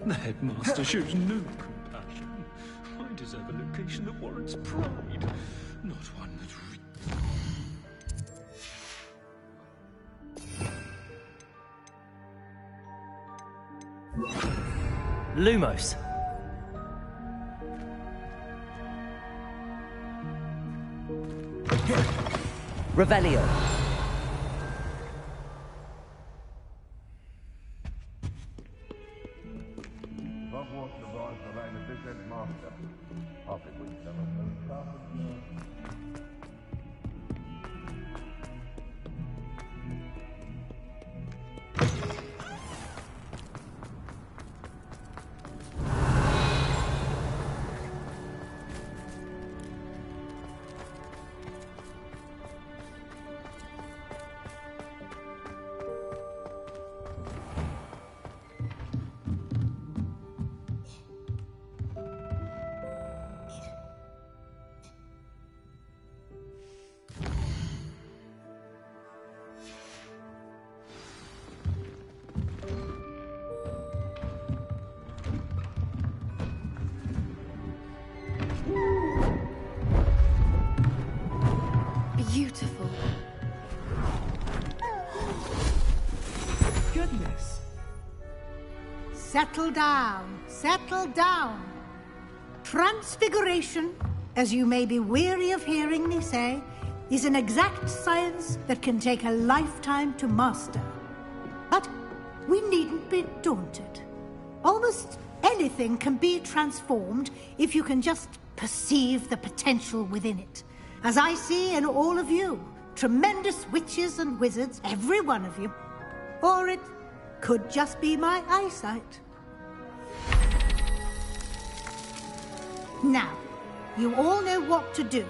The headmaster shows no compassion. I deserve a location that warrants pride, not one that Lumos. Revelio. Hogwarts revolves around a different master, of it which some of them sharpened. Beautiful. Goodness. Settle down. Settle down. Transfiguration, as you may be weary of hearing me say, is an exact science that can take a lifetime to master. But we needn't be daunted. Almost anything can be transformed if you can just perceive the potential within it. As I see in all of you, tremendous witches and wizards, every one of you. Or it could just be my eyesight. Now, you all know what to do.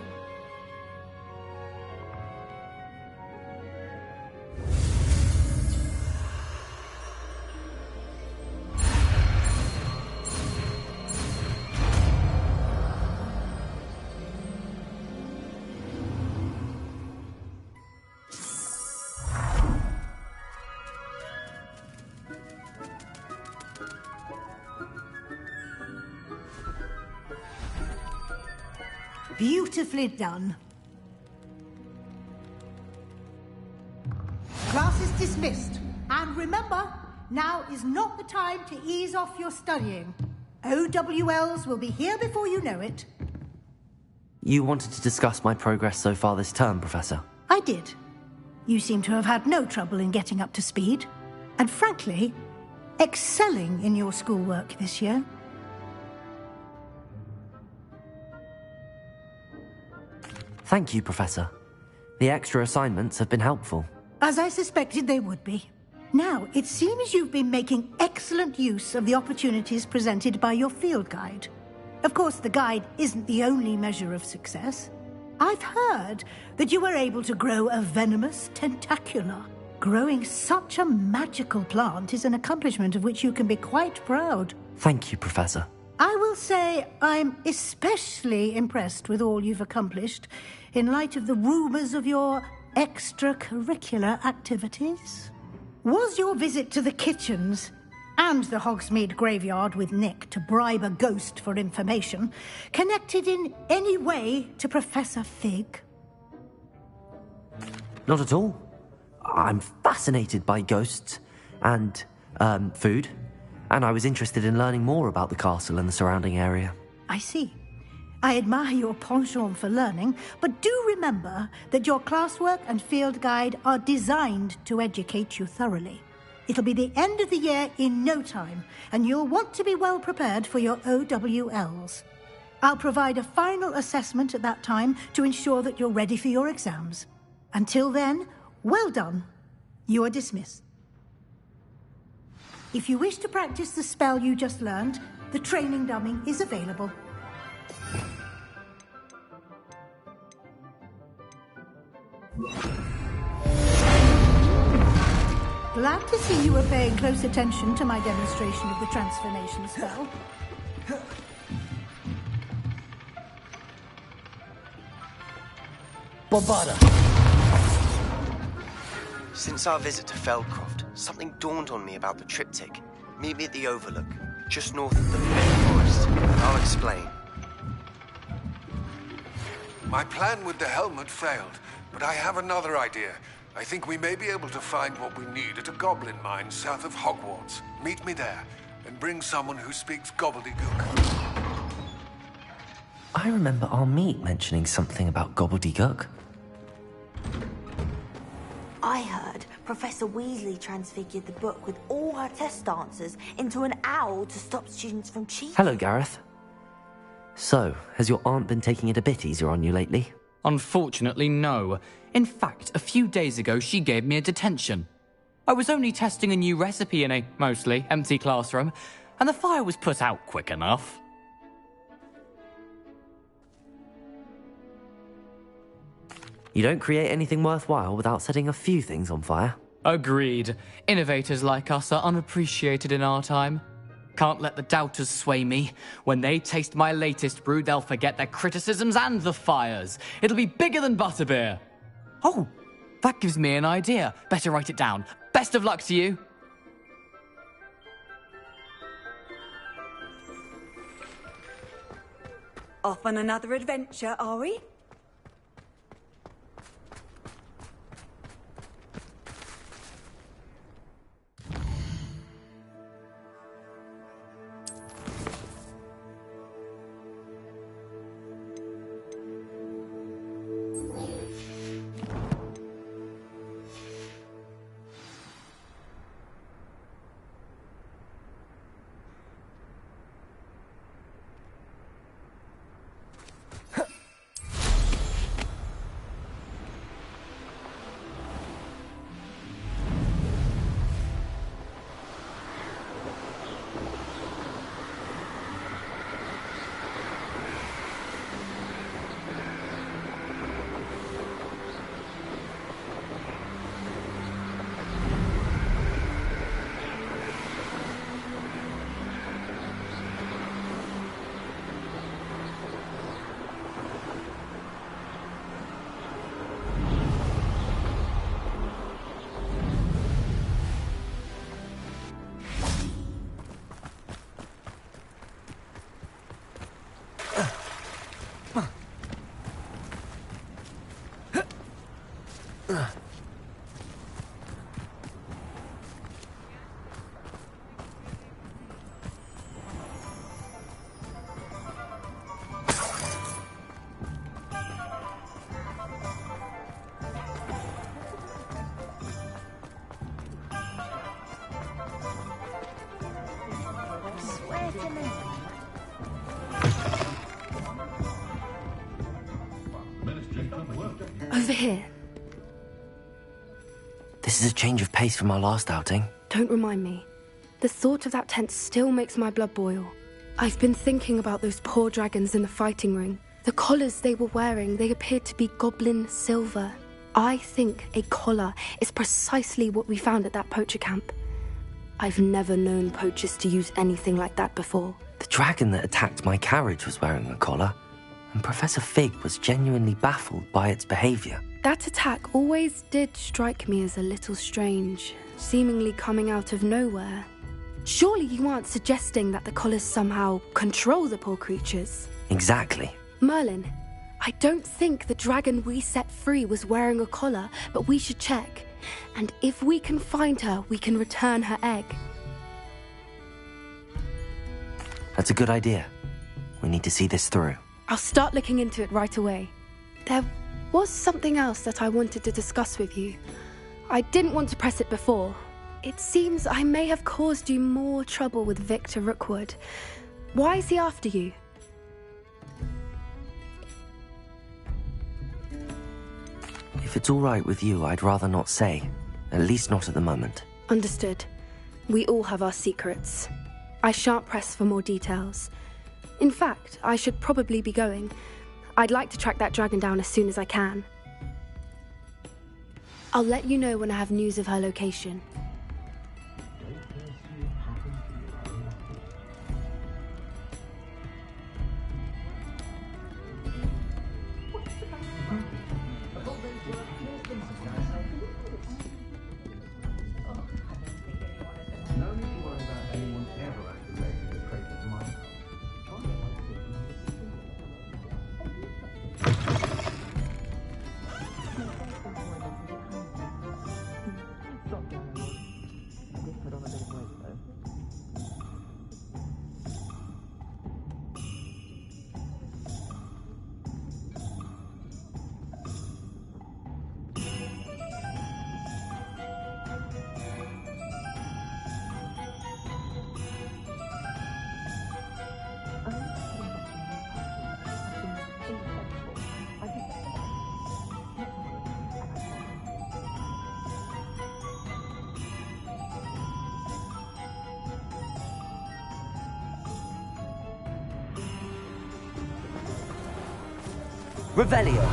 Beautifully done. Class is dismissed. And remember, now is not the time to ease off your studying. OWLs will be here before you know it. You wanted to discuss my progress so far this term, Professor? I did. You seem to have had no trouble in getting up to speed. And frankly, excelling in your schoolwork this year. Thank you, Professor. The extra assignments have been helpful. As I suspected they would be. Now, it seems you've been making excellent use of the opportunities presented by your field guide. Of course, the guide isn't the only measure of success. I've heard that you were able to grow a venomous tentacula. Growing such a magical plant is an accomplishment of which you can be quite proud. Thank you, Professor. I will say I'm especially impressed with all you've accomplished in light of the rumours of your extracurricular activities. Was your visit to the kitchens and the Hogsmeade graveyard with Nick to bribe a ghost for information connected in any way to Professor Fig? Not at all. I'm fascinated by ghosts and, food, and I was interested in learning more about the castle and the surrounding area. I see. I admire your penchant for learning, but do remember that your classwork and field guide are designed to educate you thoroughly. It'll be the end of the year in no time, and you'll want to be well prepared for your OWLs. I'll provide a final assessment at that time to ensure that you're ready for your exams. Until then, well done. You are dismissed. If you wish to practice the spell you just learned, the training dummy is available. Glad to see you were paying close attention to my demonstration of the transformation spell. Bombarda! Since our visit to Feldcroft, something dawned on me about the triptych. Meet me at the Overlook. just north of the Forbidden Forest. I'll explain. My plan with the helmet failed, but I have another idea. I think we may be able to find what we need at a goblin mine south of Hogwarts. Meet me there, and bring someone who speaks gobbledygook. I remember our meet mentioning something about gobbledygook. I heard Professor Weasley transfigured the book with all her test answers into an owl to stop students from cheating. Hello, Gareth. So, has your aunt been taking it a bit easier on you lately? Unfortunately, no. In fact, a few days ago, she gave me a detention. I was only testing a new recipe in a mostly empty classroom, and the fire was put out quick enough. You don't create anything worthwhile without setting a few things on fire. Agreed. Innovators like us are unappreciated in our time. Can't let the doubters sway me. When they taste my latest brew, they'll forget their criticisms and the fires. It'll be bigger than butterbeer. Oh, that gives me an idea. Better write it down. Best of luck to you. Off on another adventure, are we? Over here. This is a change of pace from our last outing. Don't remind me. The thought of that tent still makes my blood boil. I've been thinking about those poor dragons in the fighting ring. The collars they were wearing, they appeared to be goblin silver. I think a collar is precisely what we found at that poacher camp. I've never known poachers to use anything like that before. The dragon that attacked my carriage was wearing a collar, and Professor Fig was genuinely baffled by its behavior. That attack always did strike me as a little strange, seemingly coming out of nowhere. Surely you aren't suggesting that the collars somehow control the poor creatures? Exactly. Merlin, I don't think the dragon we set free was wearing a collar, but we should check. And if we can find her, we can return her egg. That's a good idea. We need to see this through. I'll start looking into it right away. There was something else that I wanted to discuss with you. I didn't want to press it before. It seems I may have caused you more trouble with Victor Rookwood. Why is he after you? If it's all right with you, I'd rather not say. At least not at the moment. Understood. We all have our secrets. I shan't press for more details. In fact, I should probably be going. I'd like to track that dragon down as soon as I can. I'll let you know when I have news of her location. Revelio.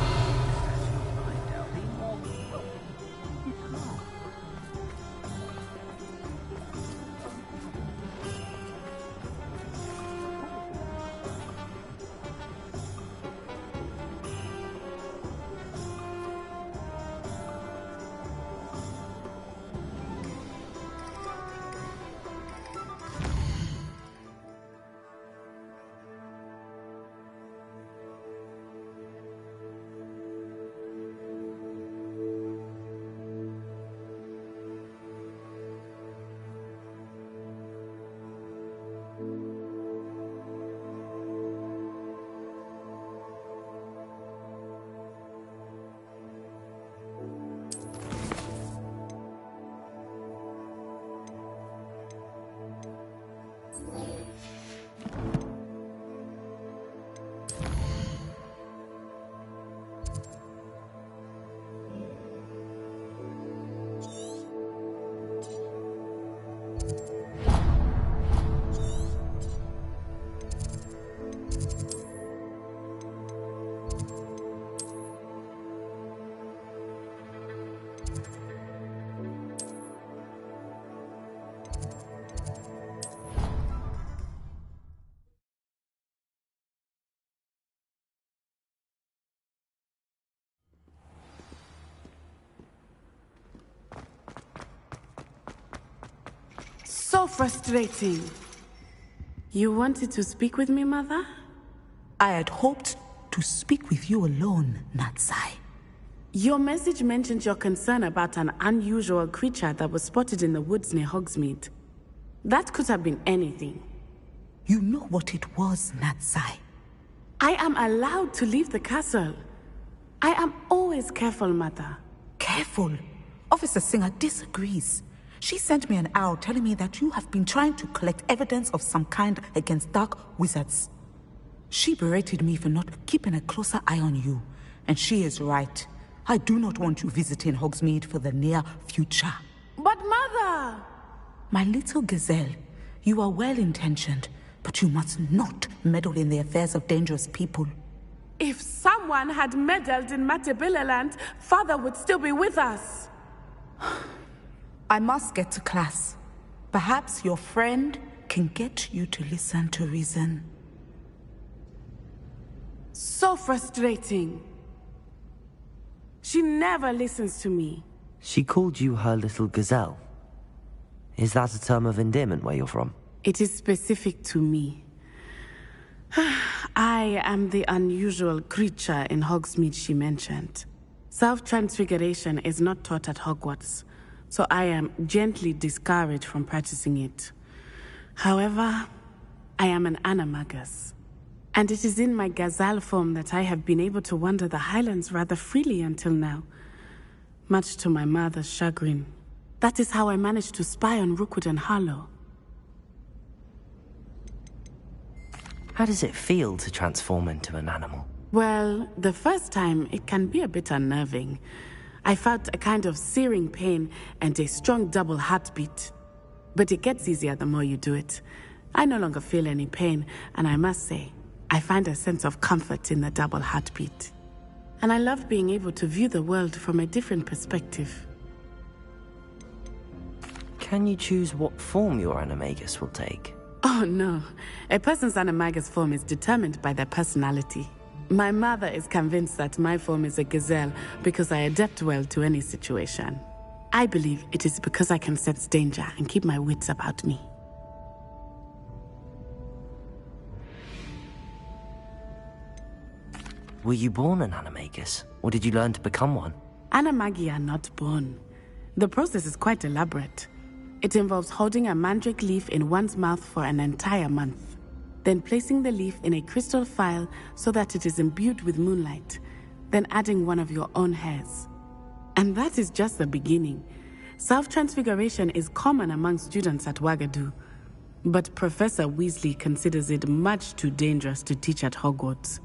So frustrating. You wanted to speak with me, Mother? I had hoped to speak with you alone, Natsai. Your message mentioned your concern about an unusual creature that was spotted in the woods near Hogsmeade. That could have been anything. You know what it was, Natsai. I am allowed to leave the castle. I am always careful, Mother. Careful? Officer Singer disagrees. She sent me an owl telling me that you have been trying to collect evidence of some kind against dark wizards. She berated me for not keeping a closer eye on you, and she is right. I do not want you visiting Hogsmeade for the near future. But Mother! My little gazelle, you are well-intentioned, but you must not meddle in the affairs of dangerous people. If someone had meddled in Matabeleland, Father would still be with us. I must get to class. Perhaps your friend can get you to listen to reason. So frustrating. She never listens to me. She called you her little gazelle. Is that a term of endearment where you're from? It is specific to me. I am the unusual creature in Hogsmeade she mentioned. Self-transfiguration is not taught at Hogwarts, so I am gently discouraged from practicing it. However, I am an animagus, and it is in my gazelle form that I have been able to wander the Highlands rather freely until now, much to my mother's chagrin. That is how I managed to spy on Rookwood and Harlow. How does it feel to transform into an animal? Well, the first time, it can be a bit unnerving. I felt a kind of searing pain and a strong double heartbeat. But it gets easier the more you do it. I no longer feel any pain, and I must say, I find a sense of comfort in the double heartbeat. And I love being able to view the world from a different perspective. Can you choose what form your animagus will take? Oh no, a person's animagus form is determined by their personality. My mother is convinced that my form is a gazelle because I adapt well to any situation. I believe it is because I can sense danger and keep my wits about me. Were you born an animagus, or did you learn to become one? Animagi are not born. The process is quite elaborate. It involves holding a mandrake leaf in one's mouth for an entire month, then placing the leaf in a crystal phial so that it is imbued with moonlight, then adding one of your own hairs. And that is just the beginning. Self-transfiguration is common among students at Wagadu, but Professor Weasley considers it much too dangerous to teach at Hogwarts.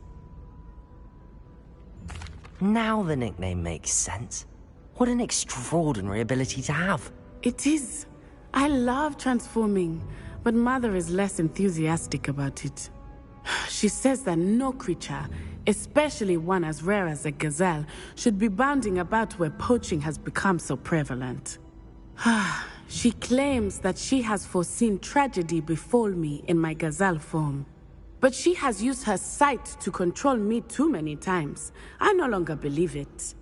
Now the nickname makes sense. What an extraordinary ability to have. It is. I love transforming, but Mother is less enthusiastic about it. She says that no creature, especially one as rare as a gazelle, should be bounding about where poaching has become so prevalent. She claims that she has foreseen tragedy befall me in my gazelle form. But she has used her sight to control me too many times. I no longer believe it.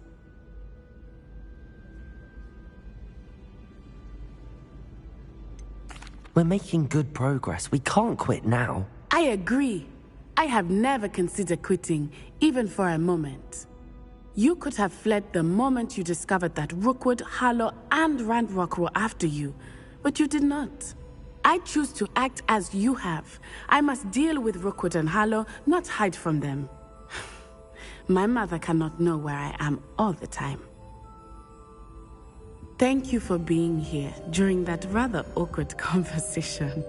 We're making good progress. We can't quit now. I agree. I have never considered quitting, even for a moment. You could have fled the moment you discovered that Rookwood, Harlow, and Randrock were after you, but you did not. I choose to act as you have. I must deal with Rookwood and Harlow, not hide from them. My mother cannot know where I am all the time. Thank you for being here during that rather awkward conversation.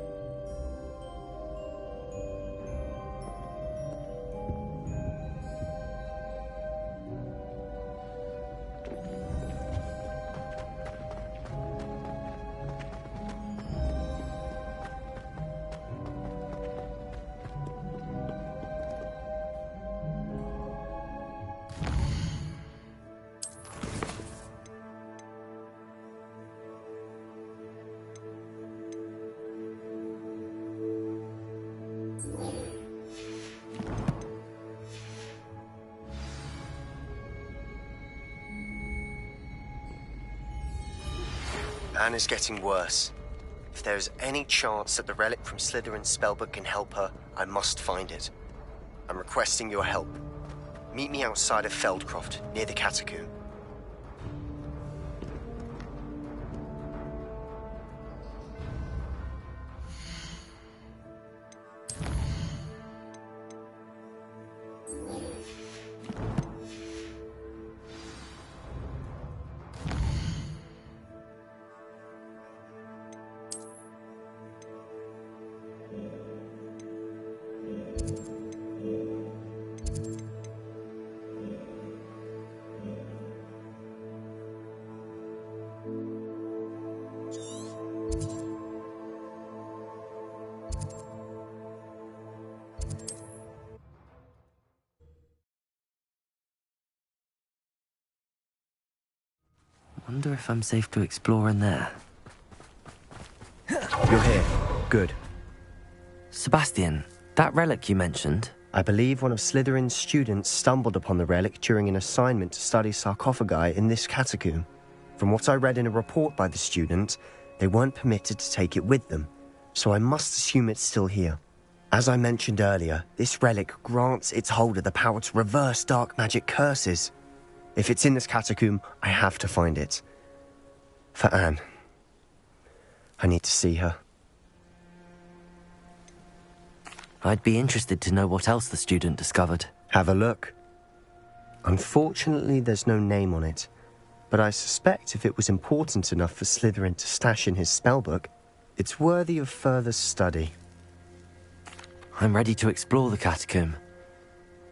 Anne is getting worse. If there is any chance that the relic from Slytherin's spellbook can help her, I must find it. I'm requesting your help. Meet me outside of Feldcroft, near the catacomb. Wonder if I'm safe to explore in there. You're here. Good. Sebastian, that relic you mentioned? I believe one of Slytherin's students stumbled upon the relic during an assignment to study sarcophagi in this catacomb. From what I read in a report by the student, they weren't permitted to take it with them, so I must assume it's still here. As I mentioned earlier, this relic grants its holder the power to reverse dark magic curses. If it's in this catacomb, I have to find it. For Anne. I need to see her. I'd be interested to know what else the student discovered. Have a look. Unfortunately, there's no name on it, but I suspect if it was important enough for Slytherin to stash in his spellbook, it's worthy of further study. I'm ready to explore the catacomb.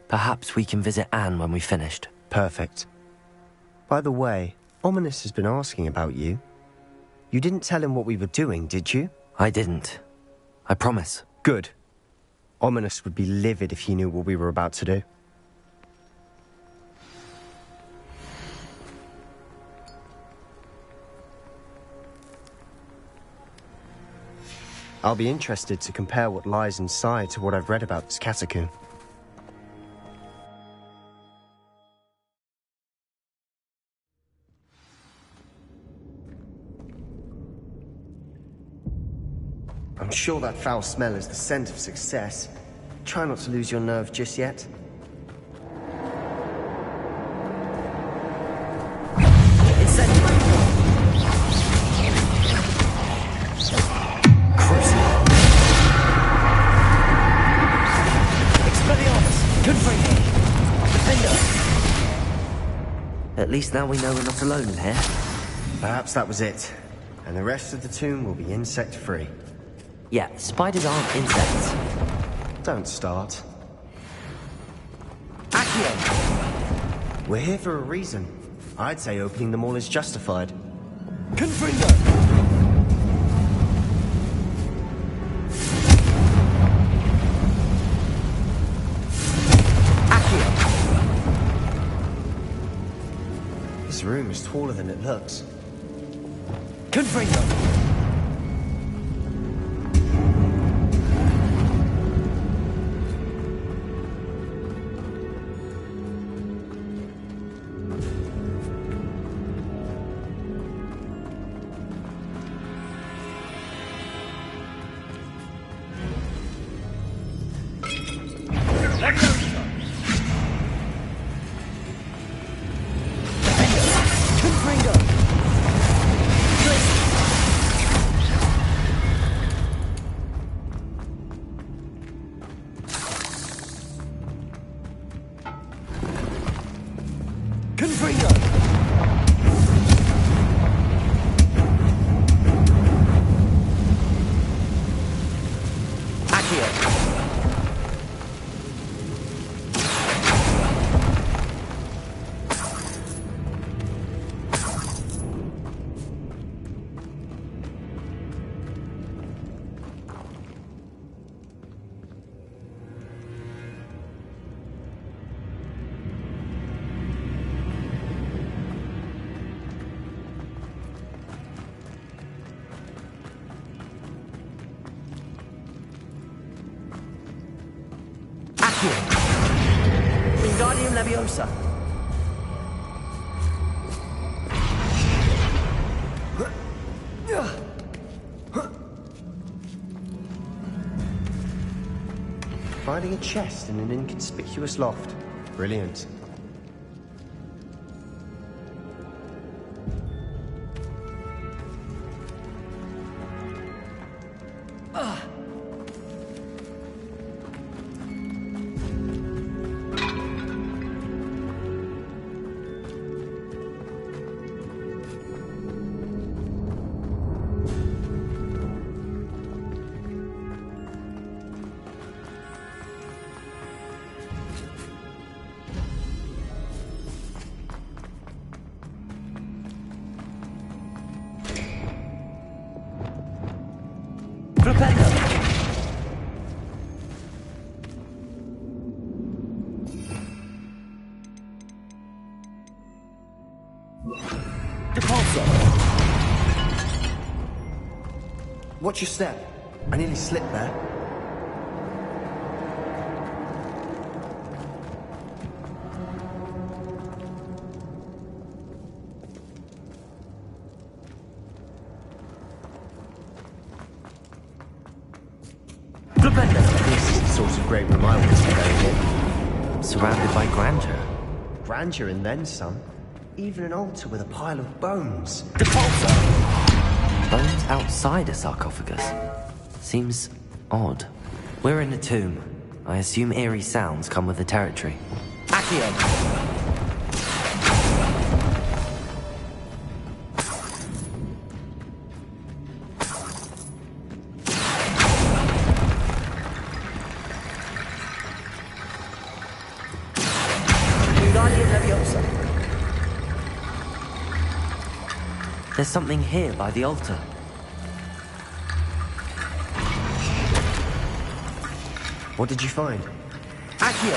Perhaps we can visit Anne when we've finished. Perfect. By the way, Ominous has been asking about you. You didn't tell him what we were doing, did you? I didn't. I promise. Good. Ominous would be livid if he knew what we were about to do. I'll be interested to compare what lies inside to what I've read about this catacomb. I'm sure that foul smell is the scent of success. Try not to lose your nerve just yet. At least now we know we're not alone in here. Perhaps that was it. And the rest of the tomb will be insect-free. Yeah, spiders aren't insects. Don't start. Accio! We're here for a reason. I'd say opening them all is justified. Confringo! This room is taller than it looks. Confringo! Wingardium Leviosa. Finding a chest in an inconspicuous loft. Brilliant. Watch your step. I nearly slipped there. This is the sort of great room I want to be going in. Surrounded by grandeur. Grandeur and then some. Even an altar with a pile of bones. Bones outside a sarcophagus. Seems odd. We're in a tomb. I assume eerie sounds come with the territory. Accio! There's something here by the altar. What did you find? Accio!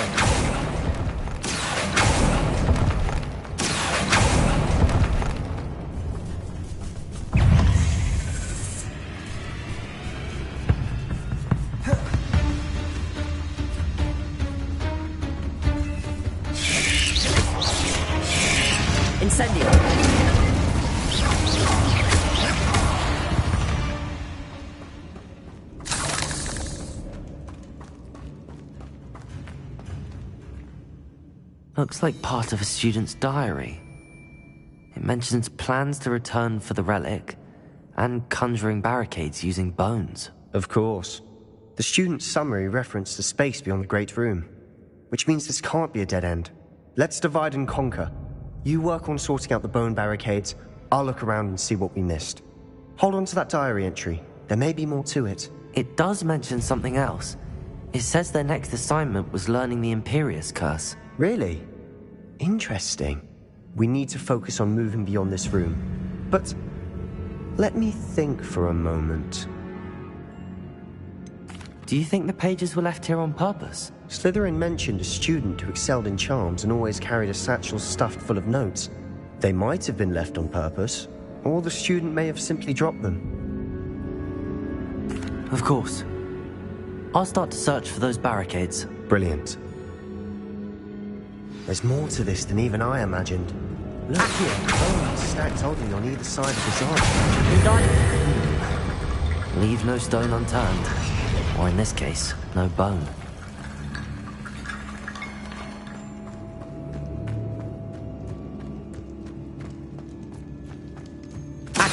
Incendio! Looks like part of a student's diary. It mentions plans to return for the relic and conjuring barricades using bones. Of course. The student's summary referenced the space beyond the Great Room, which means this can't be a dead end. Let's divide and conquer. You work on sorting out the bone barricades, I'll look around and see what we missed. Hold on to that diary entry. There may be more to it. It does mention something else. It says their next assignment was learning the Imperius Curse. Really? Interesting. We need to focus on moving beyond this room. But let me think for a moment. Do you think the pages were left here on purpose? Slytherin mentioned a student who excelled in charms and always carried a satchel stuffed full of notes. They might have been left on purpose, or the student may have simply dropped them. Of course. I'll start to search for those barricades. Brilliant. There's more to this than even I imagined. Look here, bones stacked oddly on either side of this arch. Leave no stone unturned. Or in this case, no bone.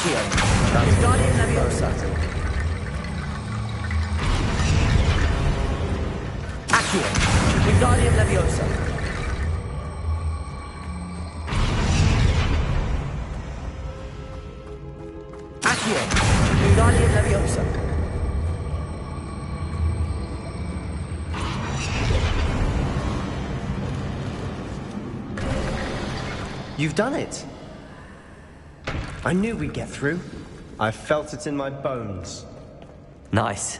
Accio. Wingardium Leviosa. Accio. Wingardium Leviosa. Accio. Wingardium Leviosa. You've done it! I knew we'd get through. I felt it in my bones. Nice.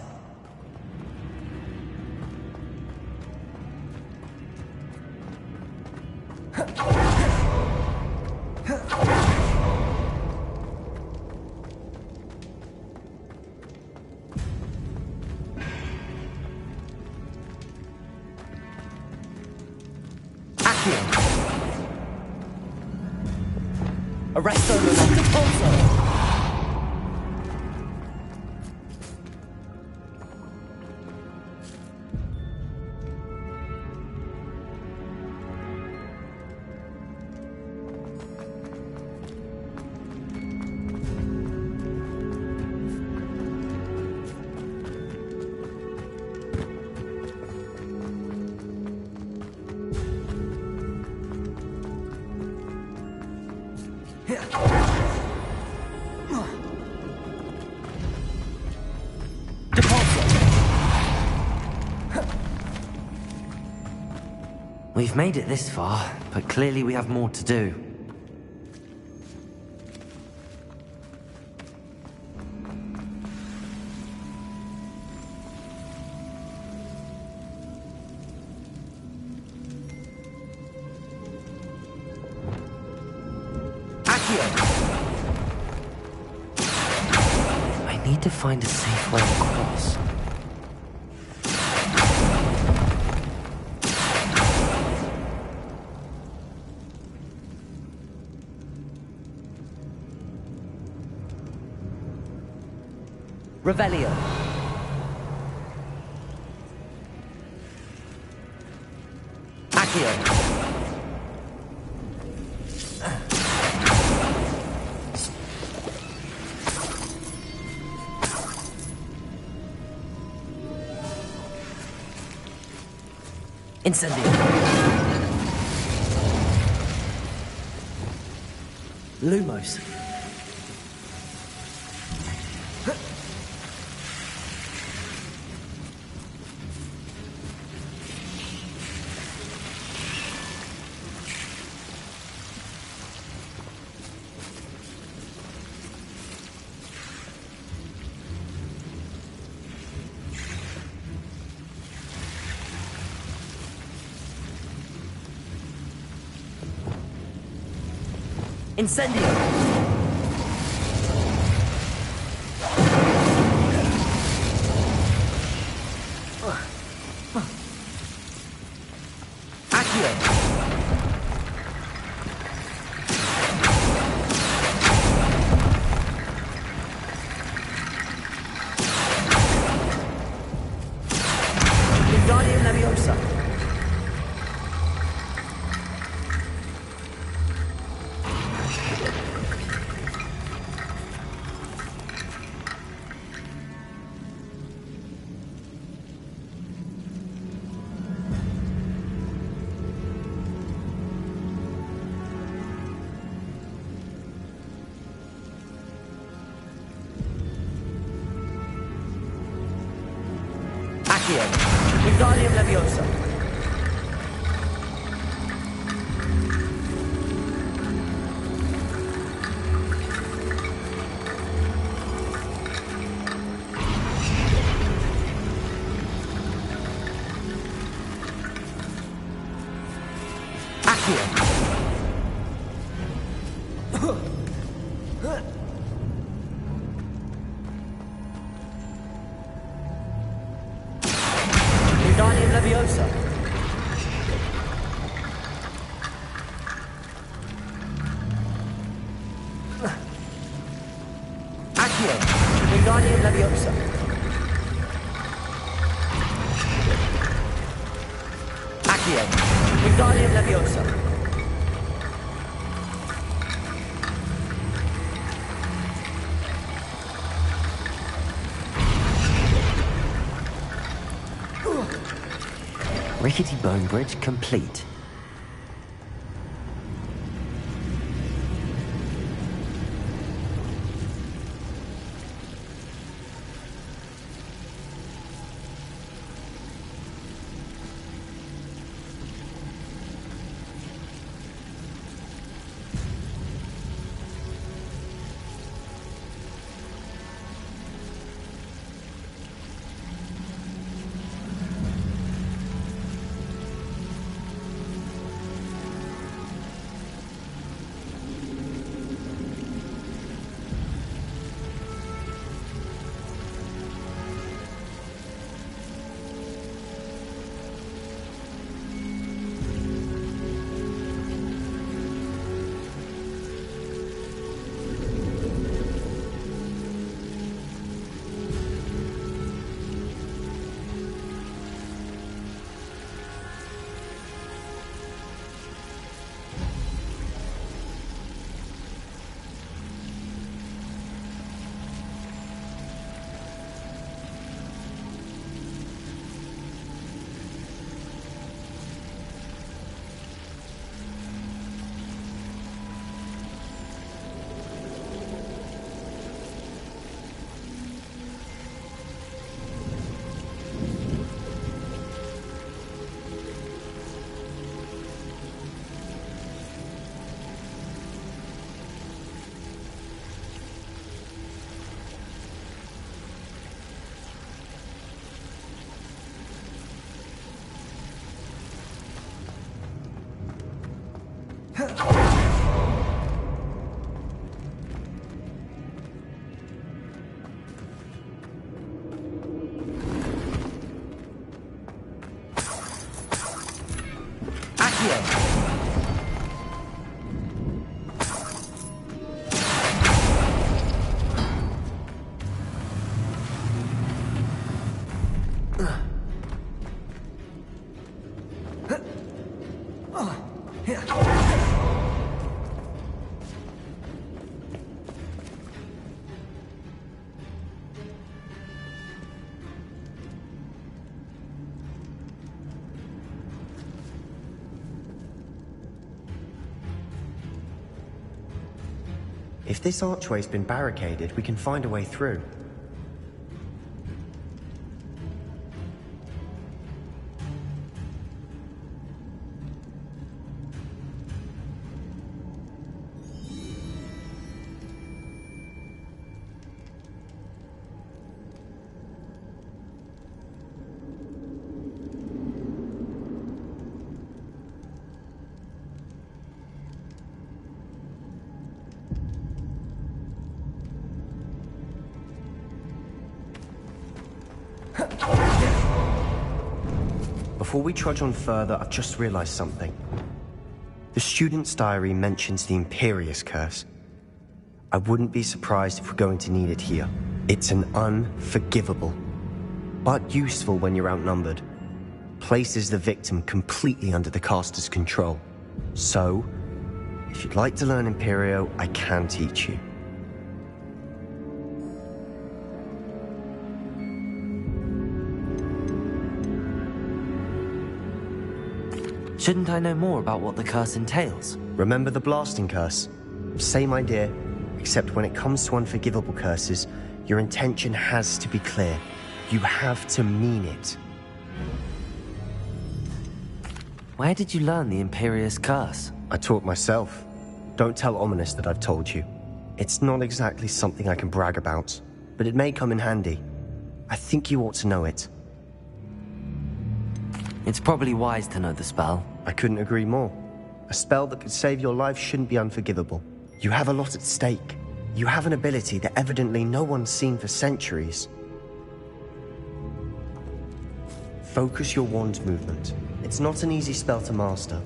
Arresto non Pulso. We've made it this far, but clearly we have more to do. I need to find a safe way across. Revelio. Accio. Incendio. Lumos. Incendio! Accio! Wingardium Leviosa! Accio. Wingardium Leviosa. Accio. Wingardium Leviosa. Accio. Wingardium Leviosa. Accio. Wingardium Leviosa. Rickety bone bridge complete. If this archway's been barricaded, we can find a way through. Before we trudge on further, I've just realized something. The student's diary mentions the Imperious Curse. I wouldn't be surprised if we're going to need it here. It's an unforgivable, but useful when you're outnumbered. Places the victim completely under the caster's control. So, if you'd like to learn Imperio, I can teach you. Shouldn't I know more about what the curse entails? Remember the blasting curse? Same idea, except when it comes to unforgivable curses, your intention has to be clear. You have to mean it. Where did you learn the Imperious Curse? I taught myself. Don't tell Ominous that I've told you. It's not exactly something I can brag about, but it may come in handy. I think you ought to know it. It's probably wise to know the spell. I couldn't agree more. A spell that could save your life shouldn't be unforgivable. You have a lot at stake. You have an ability that evidently no one's seen for centuries. Focus your wand's movement. It's not an easy spell to master.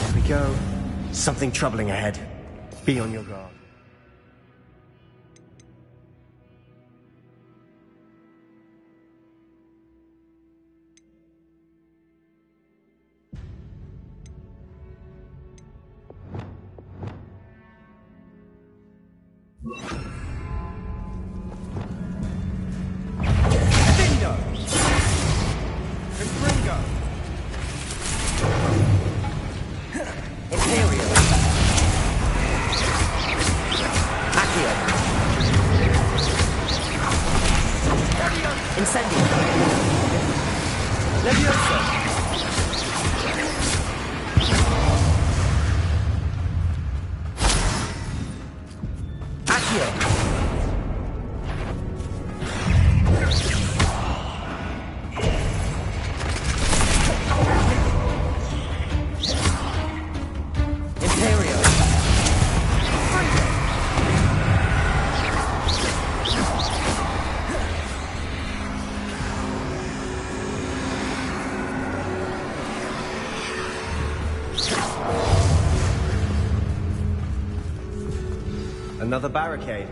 There we go. Something troubling ahead. Be on your guard. Another barricade.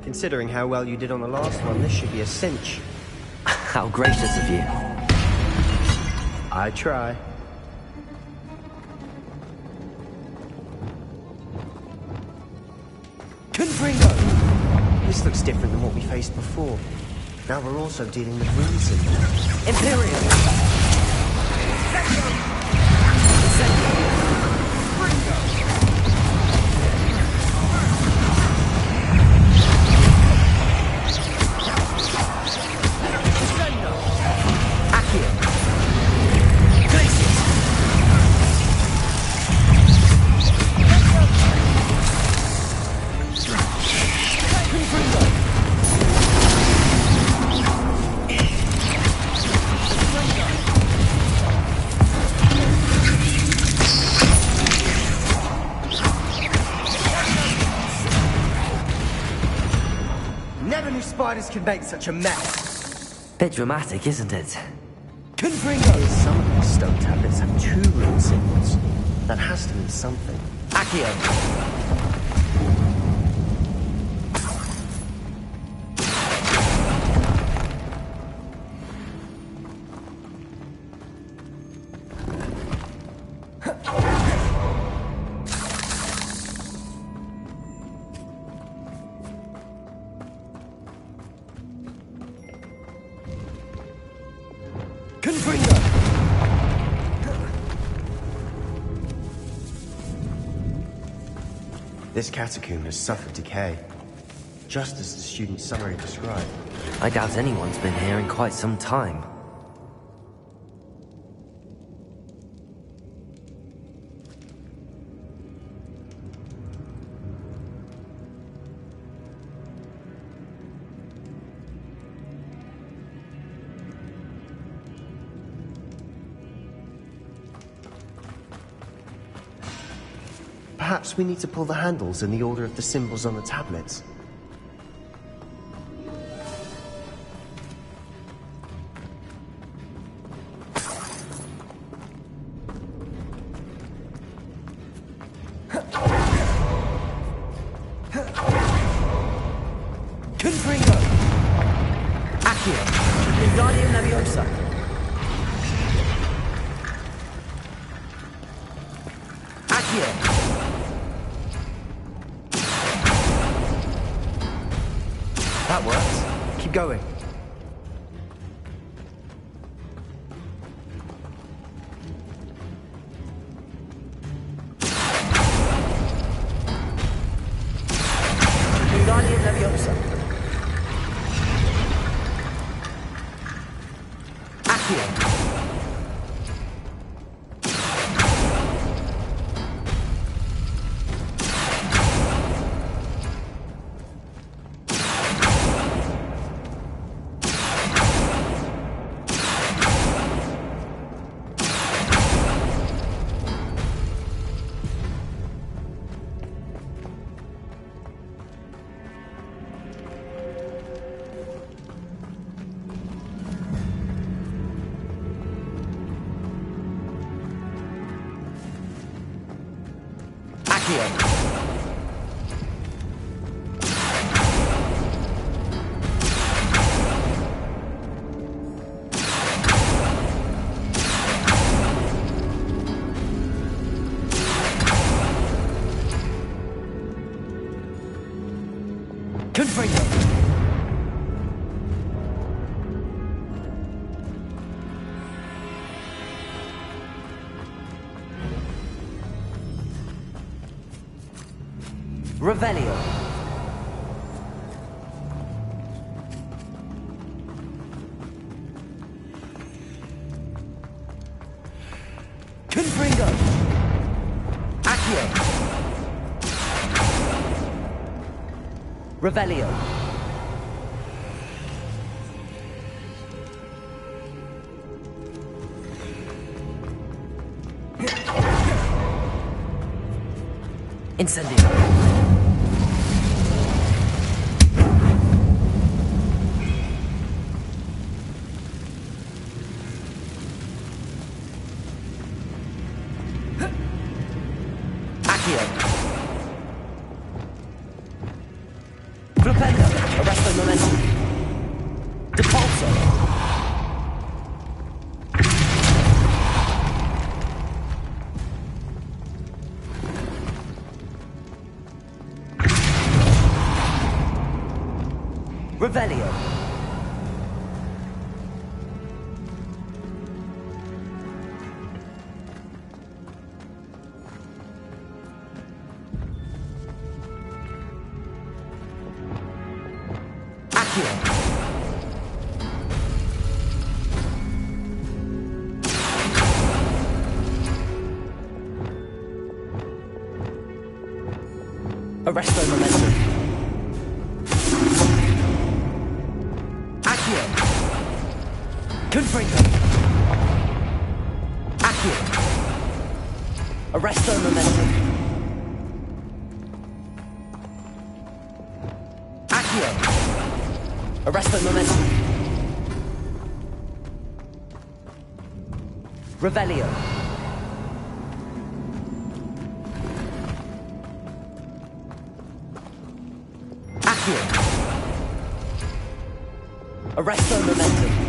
Considering how well you did on the last one, this should be a cinch. How gracious of you. I try. Confringo! This looks different than what we faced before. Now we're also dealing with reason. Imperium! Spiders can make such a mess. Bit dramatic, isn't it? Confringo! Some of these stone tablets have 2 rune symbols. That has to mean something. Accio! This catacomb has suffered decay, just as the student's summary described. I doubt anyone's been here in quite some time. Perhaps we need to pull the handles in the order of the symbols on the tablets. Confringo! Accio! Wingardium Leviosa! Accio! That works. Keep going. Wingardium Leviosa! Accio! Accio. Confringo. Revelio. Confringo. Accio. Revelio. Incendio. Accio. Flipendo. Arresto momentum. Depulso. Revelio. Accio. Arresto momentum. Accio. Confringo. Accio. Arresto momentum. Accio. Arresto momentum. Revelio. Accio. Arresto momentum.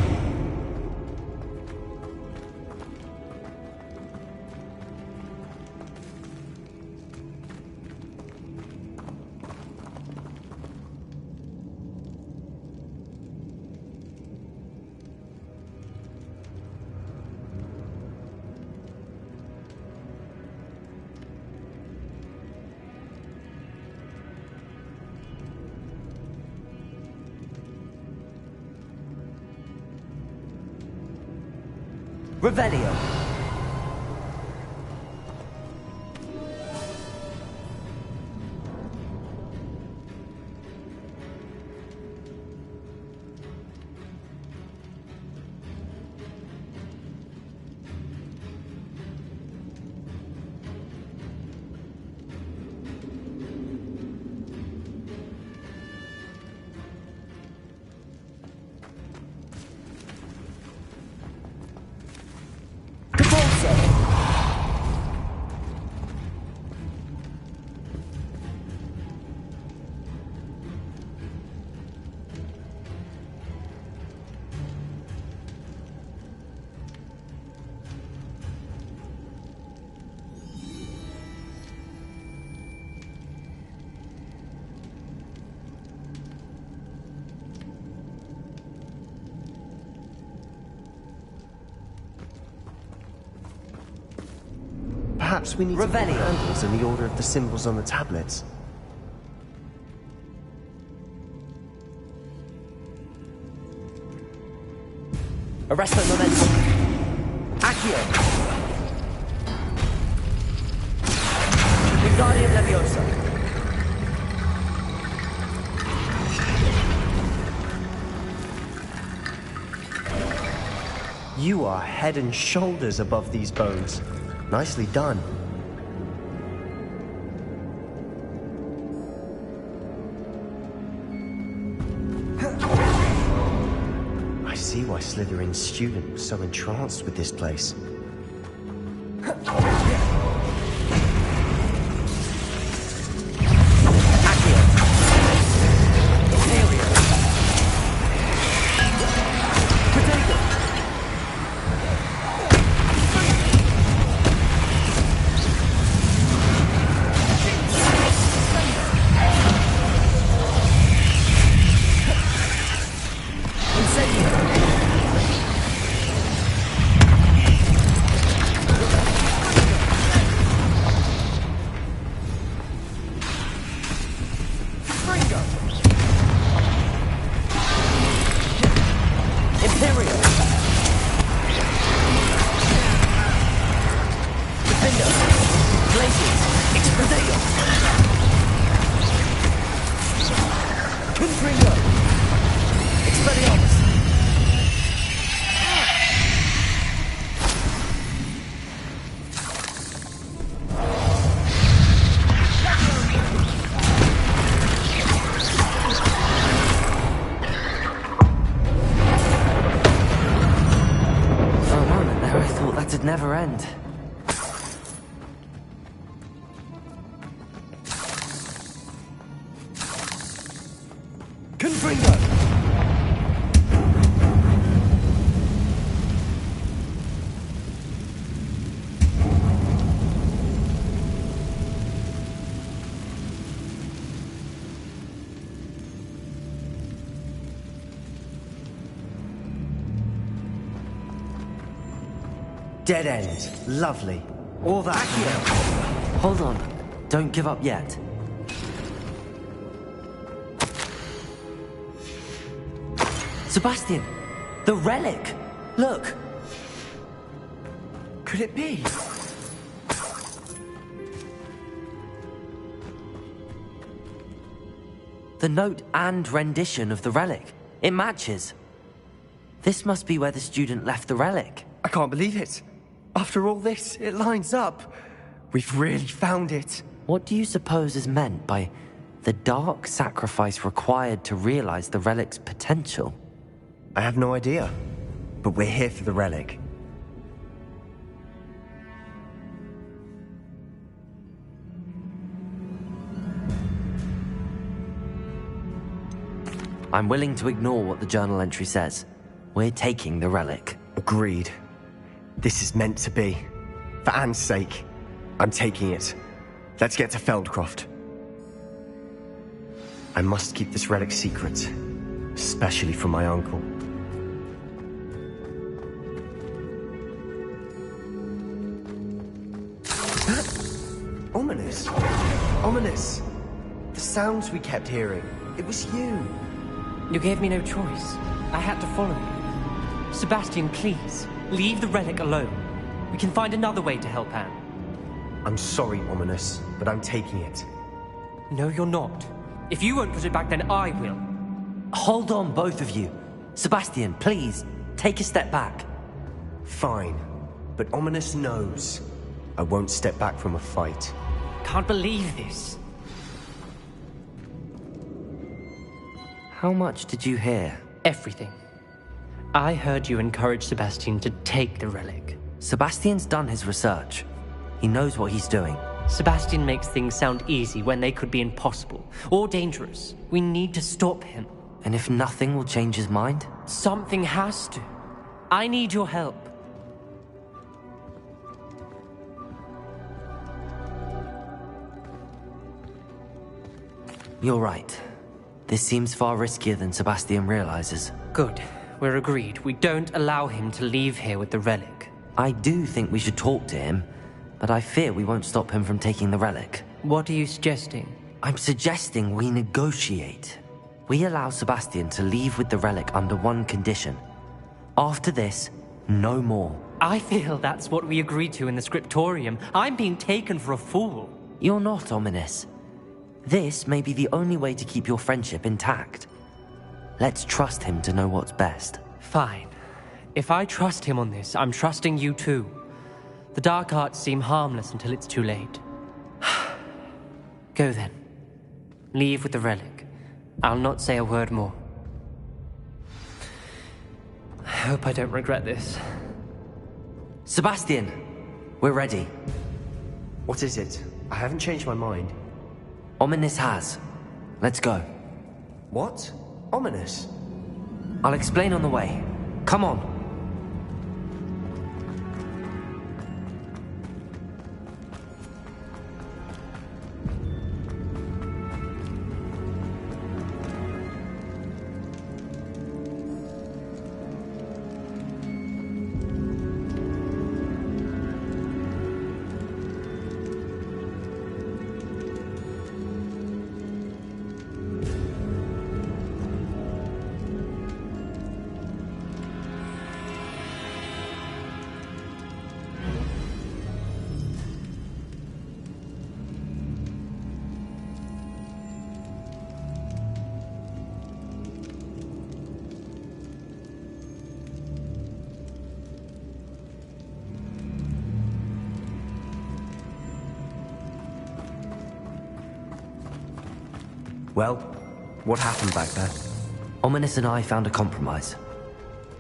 Revelio. Perhaps we need to put Revelio. handles in the order of the symbols on the tablets. Arresto momentum. Accio. Wingardium Leviosa. You are head and shoulders above these bones. Nicely done. I see why Slytherin's student was so entranced with this place. end. Confringo! Dead end. Lovely. All that. Hold on. Don't give up yet. Sebastian! The relic! Look! Could it be? The note and rendition of the relic. It matches. This must be where the student left the relic. I can't believe it. After all this, it lines up. We've really found it. What do you suppose is meant by the dark sacrifice required to realize the relic's potential? I have no idea, but we're here for the relic. I'm willing to ignore what the journal entry says. We're taking the relic. Agreed. This is meant to be. For Anne's sake, I'm taking it. Let's get to Feldcroft. I must keep this relic secret, especially from my uncle. Ominous. Ominous. The sounds we kept hearing. It was you. You gave me no choice. I had to follow you. Sebastian, please, leave the relic alone. We can find another way to help Anne. I'm sorry, Ominous, but I'm taking it. No, you're not. If you won't put it back, then I will. Hold on, both of you. Sebastian, please, take a step back. Fine, but Ominous knows. I won't step back from a fight. Can't believe this. How much did you hear? Everything. I heard you encourage Sebastian to take the relic. Sebastian's done his research. He knows what he's doing. Sebastian makes things sound easy when they could be impossible or dangerous. We need to stop him. And if nothing will change his mind? Something has to. I need your help. You're right. This seems far riskier than Sebastian realizes. Good. We're agreed. We don't allow him to leave here with the relic. I do think we should talk to him, but I fear we won't stop him from taking the relic. What are you suggesting? I'm suggesting we negotiate. We allow Sebastian to leave with the relic under one condition. After this, no more. I feel that's what we agreed to in the scriptorium. I'm being taken for a fool. You're not, Ominous. This may be the only way to keep your friendship intact. Let's trust him to know what's best. Fine. If I trust him on this, I'm trusting you too. The dark arts seem harmless until it's too late. Go then. Leave with the relic. I'll not say a word more. I hope I don't regret this. Sebastian, we're ready. What is it? I haven't changed my mind. Ominous has. Let's go. What? Ominous? I'll explain on the way. Come on. Well, what happened back there? Ominous and I found a compromise.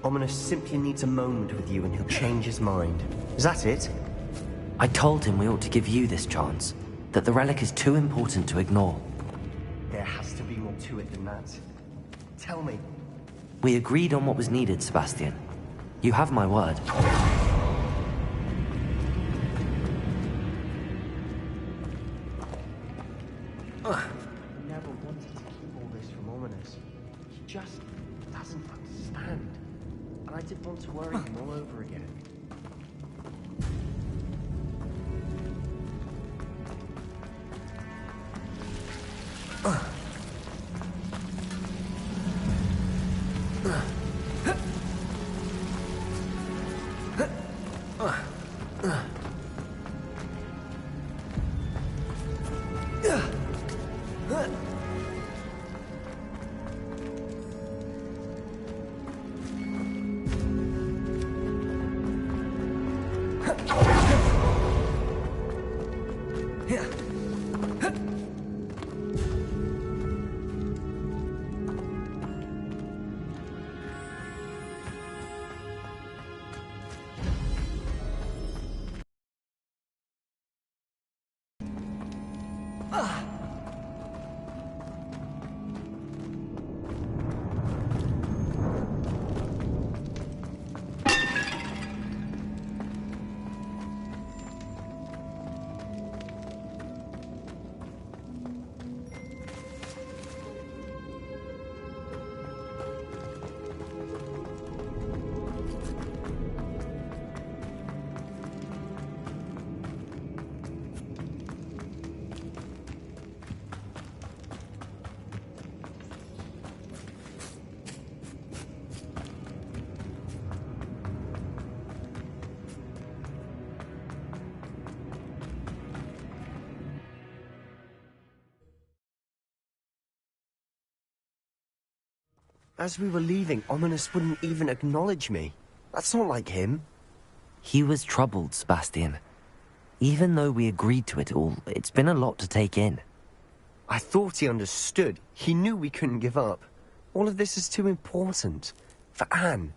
Ominous simply needs a moment with you and he'll change his mind. Is that it? I told him we ought to give you this chance, that the relic is too important to ignore. There has to be more to it than that. Tell me. We agreed on what was needed, Sebastian. You have my word. I never wanted to keep all this from Ominous. He just doesn't understand. And I didn't want to worry him all over again. As we were leaving, Ominous wouldn't even acknowledge me. That's not like him. He was troubled, Sebastian. Even though we agreed to it all, it's been a lot to take in. I thought he understood. He knew we couldn't give up. All of this is too important. For Anne.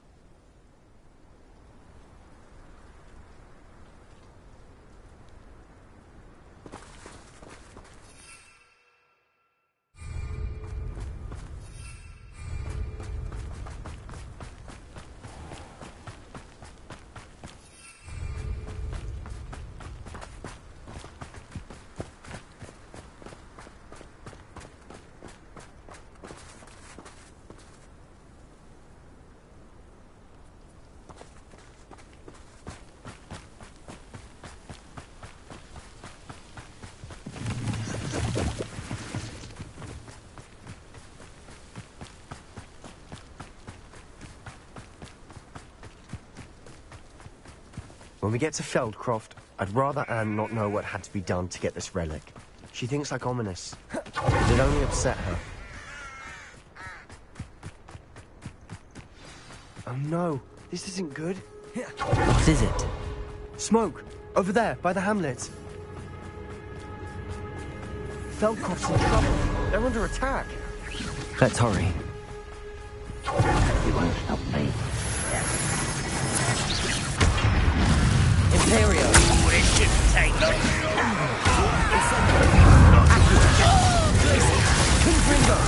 When we get to Feldcroft, I'd rather Anne not know what had to be done to get this relic. She thinks like Ominous. It'd only upset her. Oh no, this isn't good. What is it? Smoke! Over there, by the hamlet. Feldcroft's in trouble. They're under attack. Let's hurry. You won't stop me. Imperio! It shouldn't take long. Confringo!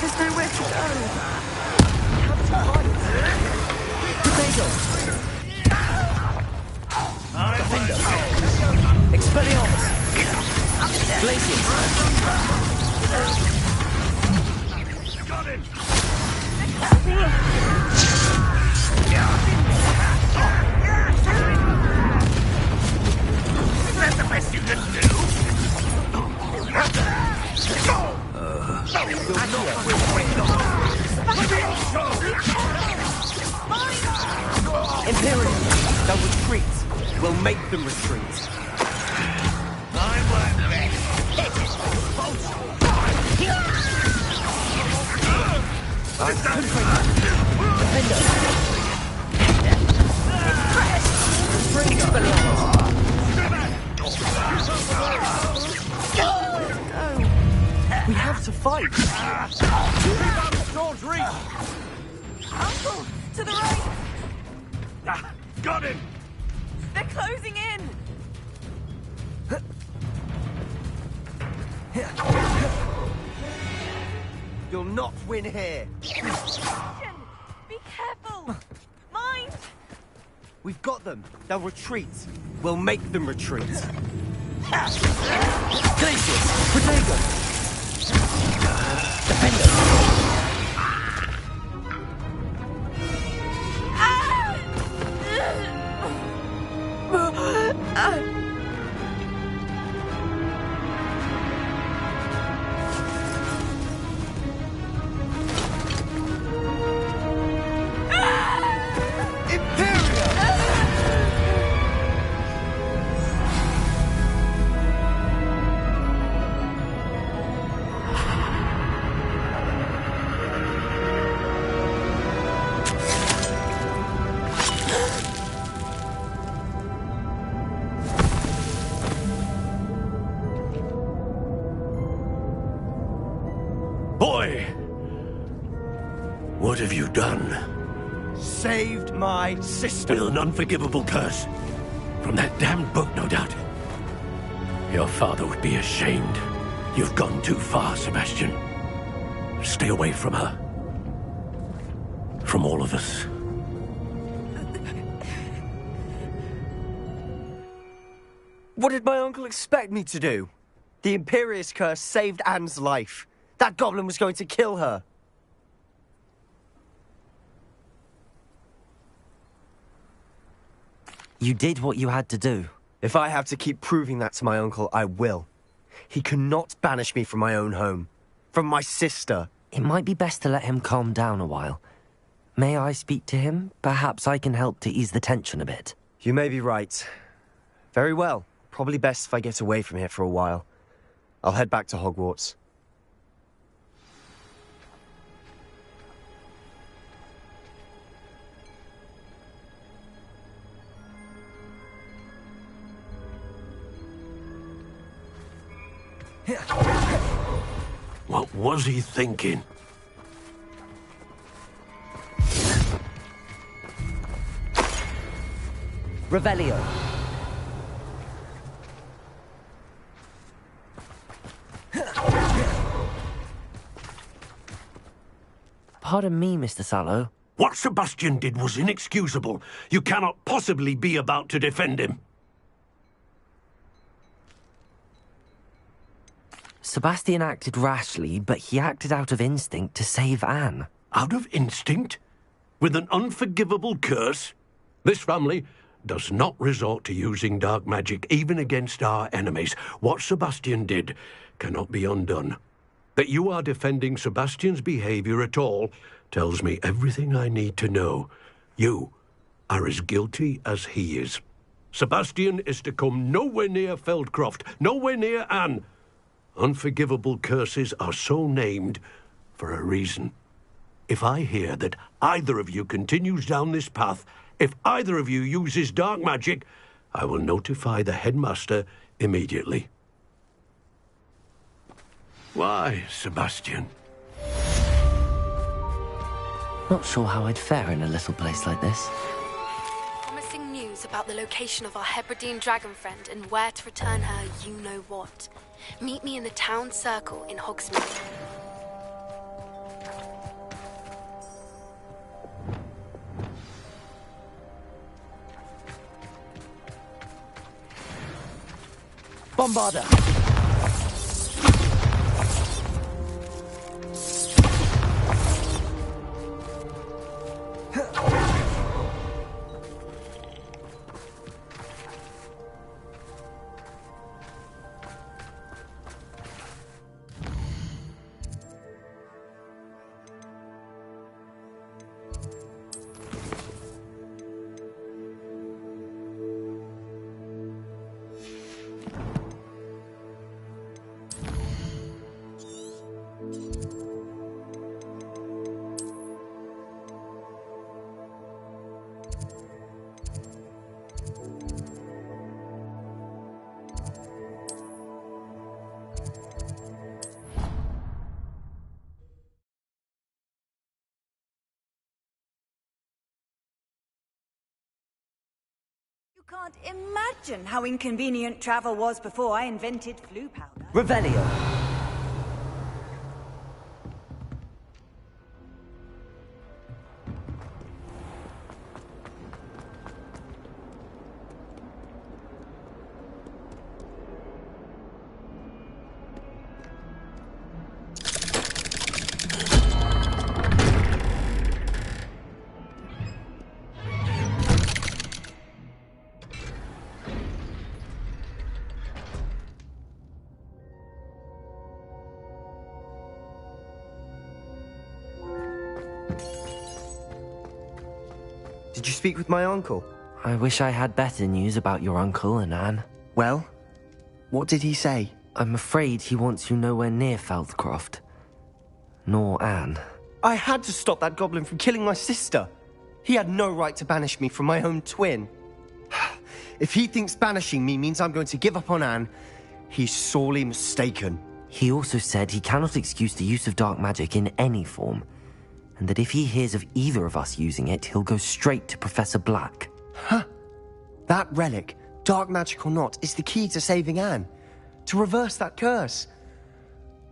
There's nowhere to go. Potato! Defender! Expelliarmus! Glacius! Got him! Is that the best you can do? Imperium! They'll retreat. We'll make them retreat. I work best. Defender! We have to fight! Keep up the sword's reach! Uncle, to the right! Ah, got him! They're closing in! You'll not win here. Sebastian, be careful! Mind! We've got them. They'll retreat. We'll make them retreat. Glacius! Protego! Defender! Boy! What have you done? Saved my sister. With an unforgivable curse. From that damned book, no doubt. Your father would be ashamed. You've gone too far, Sebastian. Stay away from her. From all of us. What did my uncle expect me to do? The Imperius curse saved Anne's life. That goblin was going to kill her. You did what you had to do. If I have to keep proving that to my uncle, I will. He cannot banish me from my own home. From my sister. It might be best to let him calm down a while. May I speak to him? Perhaps I can help to ease the tension a bit. You may be right. Very well. Probably best if I get away from here for a while. I'll head back to Hogwarts. What was he thinking? Revelio. Pardon me, Mr. Sallow. What Sebastian did was inexcusable. You cannot possibly be about to defend him. Sebastian acted rashly, but he acted out of instinct to save Anne. Out of instinct? With an unforgivable curse? This family does not resort to using dark magic, even against our enemies. What Sebastian did cannot be undone. That you are defending Sebastian's behavior at all tells me everything I need to know. You are as guilty as he is. Sebastian is to come nowhere near Feldcroft, nowhere near Anne. Unforgivable curses are so named for a reason. If I hear that either of you continues down this path, if either of you uses dark magic, I will notify the headmaster immediately. Why, Sebastian? Not sure how I'd fare in a little place like this. Promising news about the location of our Hebridean dragon friend and where to return her you-know-what. Meet me in the town circle in Hogsmeade. Bombarda! Can't imagine how inconvenient travel was before I invented flu powder. Revelio. Did you speak with my uncle? I wish I had better news about your uncle and Anne. Well, what did he say? I'm afraid he wants you nowhere near Feldcroft. Nor Anne. I had to stop that goblin from killing my sister. He had no right to banish me from my own twin. If he thinks banishing me means I'm going to give up on Anne, he's sorely mistaken. He also said he cannot excuse the use of dark magic in any form, and that if he hears of either of us using it, he'll go straight to Professor Black. Huh. That relic, dark magic or not, is the key to saving Anne. To reverse that curse.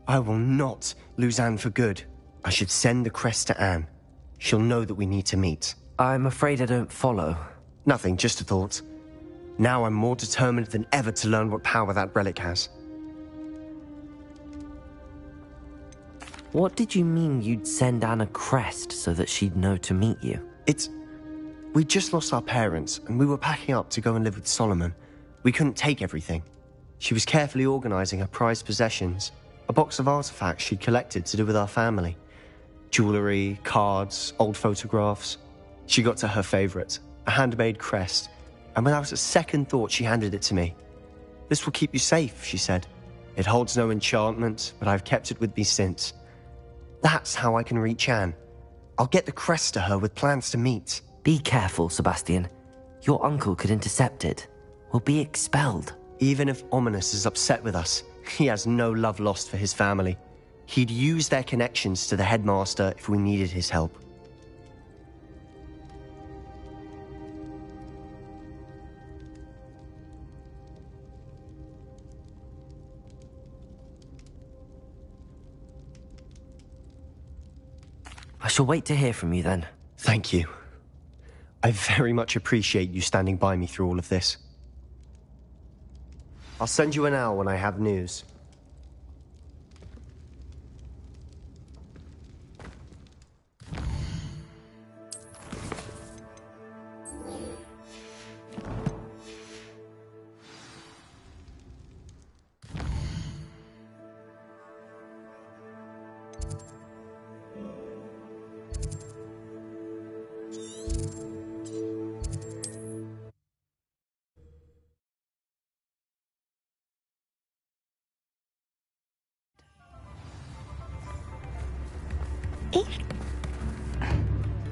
I will not lose Anne for good. I should send the crest to Anne. She'll know that we need to meet. I'm afraid I don't follow. Nothing, just a thought. Now I'm more determined than ever to learn what power that relic has. What did you mean you'd send Anne a crest so that she'd know to meet you? We just lost our parents, and we were packing up to go and live with Solomon. We couldn't take everything. She was carefully organizing her prized possessions, a box of artifacts she'd collected to do with our family. Jewelry, cards, old photographs. She got to her favorite, a handmade crest, and without a second thought she handed it to me. "This will keep you safe," she said. "It holds no enchantment, but I've kept it with me since. That's how I can reach Anne. I'll get the crest to her with plans to meet." Be careful, Sebastian. Your uncle could intercept it. We'll be expelled. Even if Ominous is upset with us, he has no love lost for his family. He'd use their connections to the headmaster if we needed his help. I shall wait to hear from you then. Thank you. I very much appreciate you standing by me through all of this. I'll send you an owl when I have news.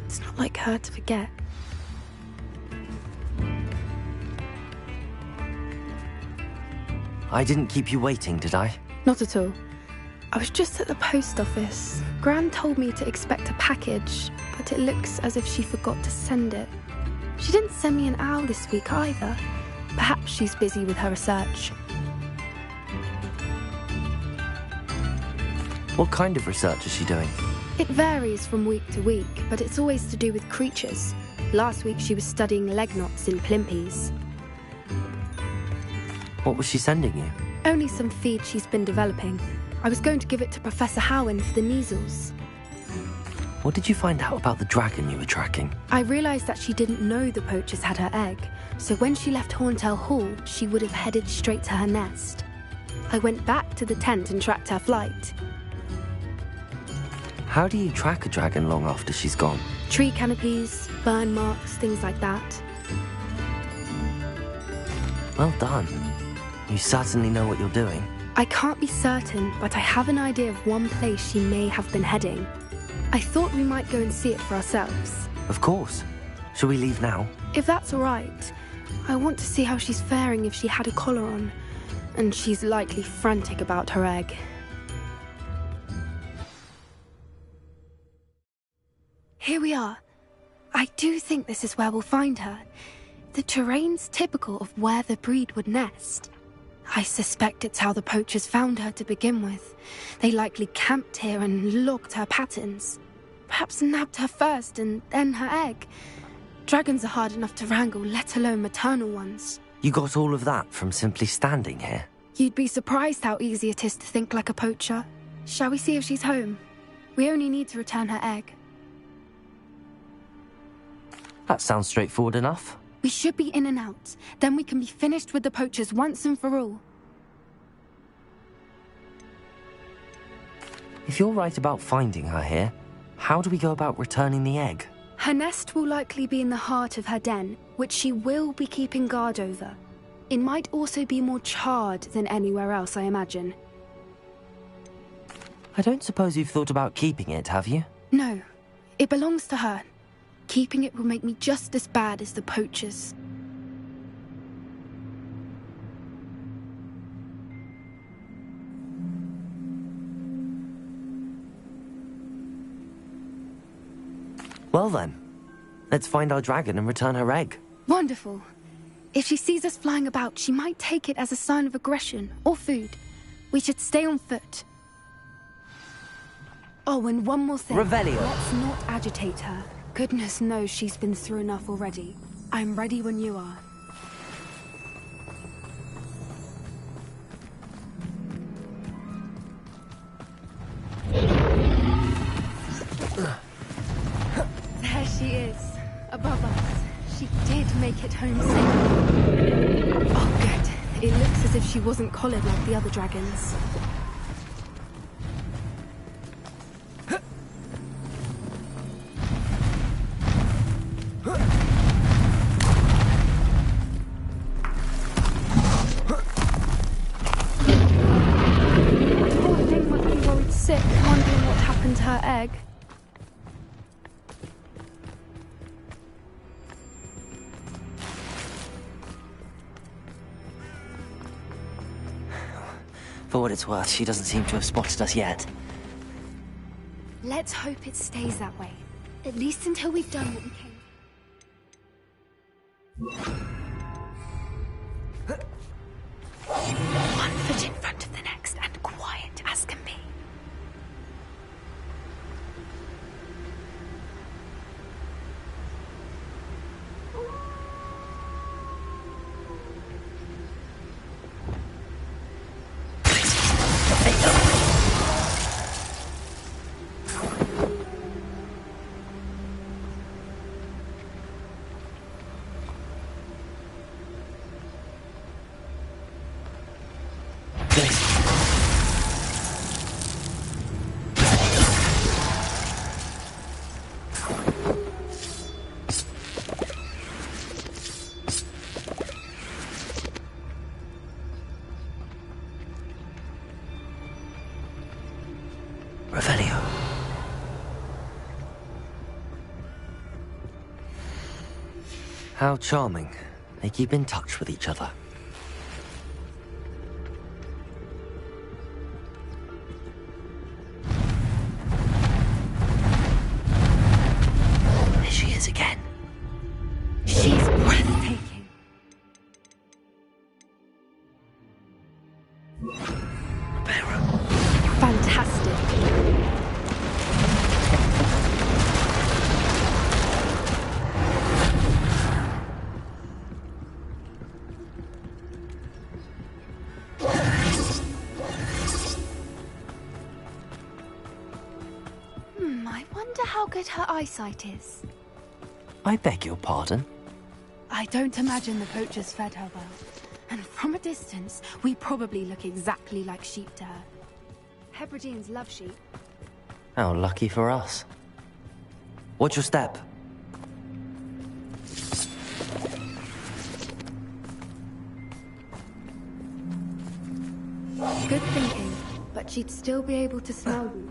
It's not like her to forget. I didn't keep you waiting, did I? Not at all. I was just at the post office. Gran told me to expect a package, but it looks as if she forgot to send it. She didn't send me an owl this week either. Perhaps she's busy with her research. What kind of research is she doing? It varies from week to week, but it's always to do with creatures. Last week she was studying leg knots in plimpies. What was she sending you? Only some feed she's been developing. I was going to give it to Professor Howen for the measles. What did you find out about the dragon you were tracking? I realised that she didn't know the poachers had her egg, so when she left Horntail Hall, she would have headed straight to her nest. I went back to the tent and tracked her flight. How do you track a dragon long after she's gone? Tree canopies, burn marks, things like that. Well done. You certainly know what you're doing. I can't be certain, but I have an idea of one place she may have been heading. I thought we might go and see it for ourselves. Of course. Shall we leave now? If that's all right. I want to see how she's faring if she had a collar on. And she's likely frantic about her egg. Here we are. I do think this is where we'll find her. The terrain's typical of where the breed would nest. I suspect it's how the poachers found her to begin with. They likely camped here and logged her patterns. Perhaps nabbed her first and then her egg. Dragons are hard enough to wrangle, let alone maternal ones. You got all of that from simply standing here? You'd be surprised how easy it is to think like a poacher. Shall we see if she's home? We only need to return her egg. That sounds straightforward enough. We should be in and out. Then we can be finished with the poachers once and for all. If you're right about finding her here, how do we go about returning the egg? Her nest will likely be in the heart of her den, which she will be keeping guard over. It might also be more charred than anywhere else, I imagine. I don't suppose you've thought about keeping it, have you? No. It belongs to her. Keeping it will make me just as bad as the poachers. Well then, let's find our dragon and return her egg. Wonderful. If she sees us flying about, she might take it as a sign of aggression or food. We should stay on foot. Oh, and one more thing. Revelio. Let's not agitate her. Goodness knows she's been through enough already. I'm ready when you are. There she is, above us. She did make it home safe. Oh, good. It looks as if she wasn't collared like the other dragons. Egg. For what it's worth, she doesn't seem to have spotted us yet. Let's hope it stays that way. At least until we've done what we came. One foot in front of the next and quiet as can be. Revelio. How charming. They keep in touch with each other. There she is again. She's breathtaking. Fantastic. I wonder how good her eyesight is. I beg your pardon? I don't imagine the poachers fed her well. And from a distance, we probably look exactly like sheep to her. Hebrideans love sheep. How lucky for us. Watch your step. Good thinking, but she'd still be able to smell you.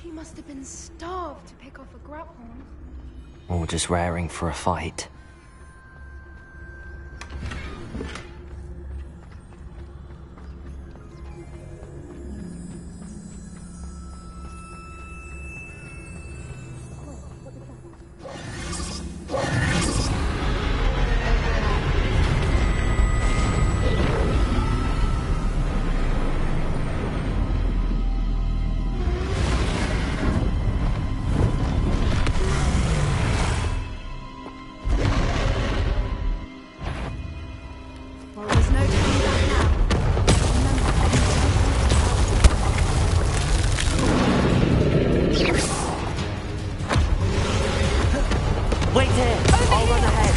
She must have been starved to pick off a grapehorn. Or just raring for a fight. Wait here. I'll run ahead.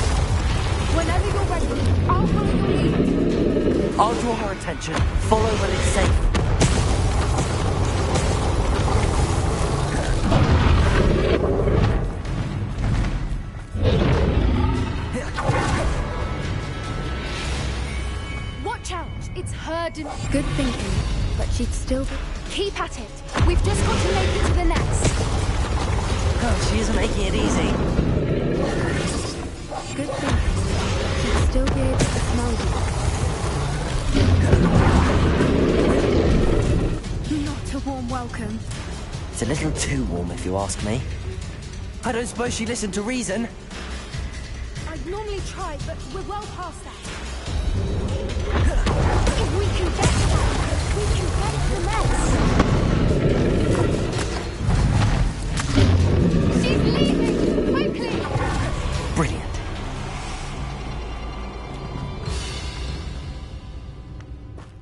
Whenever you're ready, I'll follow your lead. I'll draw her attention. Follow when it's safe. Watch out! It's herd and... Good thinking, but she'd still be... Keep at it. We've just got to make it to the nest. Oh, she isn't making it easy. Good thinking. She'd still be able to smell you. Not a warm welcome. It's a little too warm, if you ask me. I don't suppose she listened to reason. I'd normally try, but we're well past that. If we can get to that, we can get to the nest. She's leaving! Quickly! Brilliant.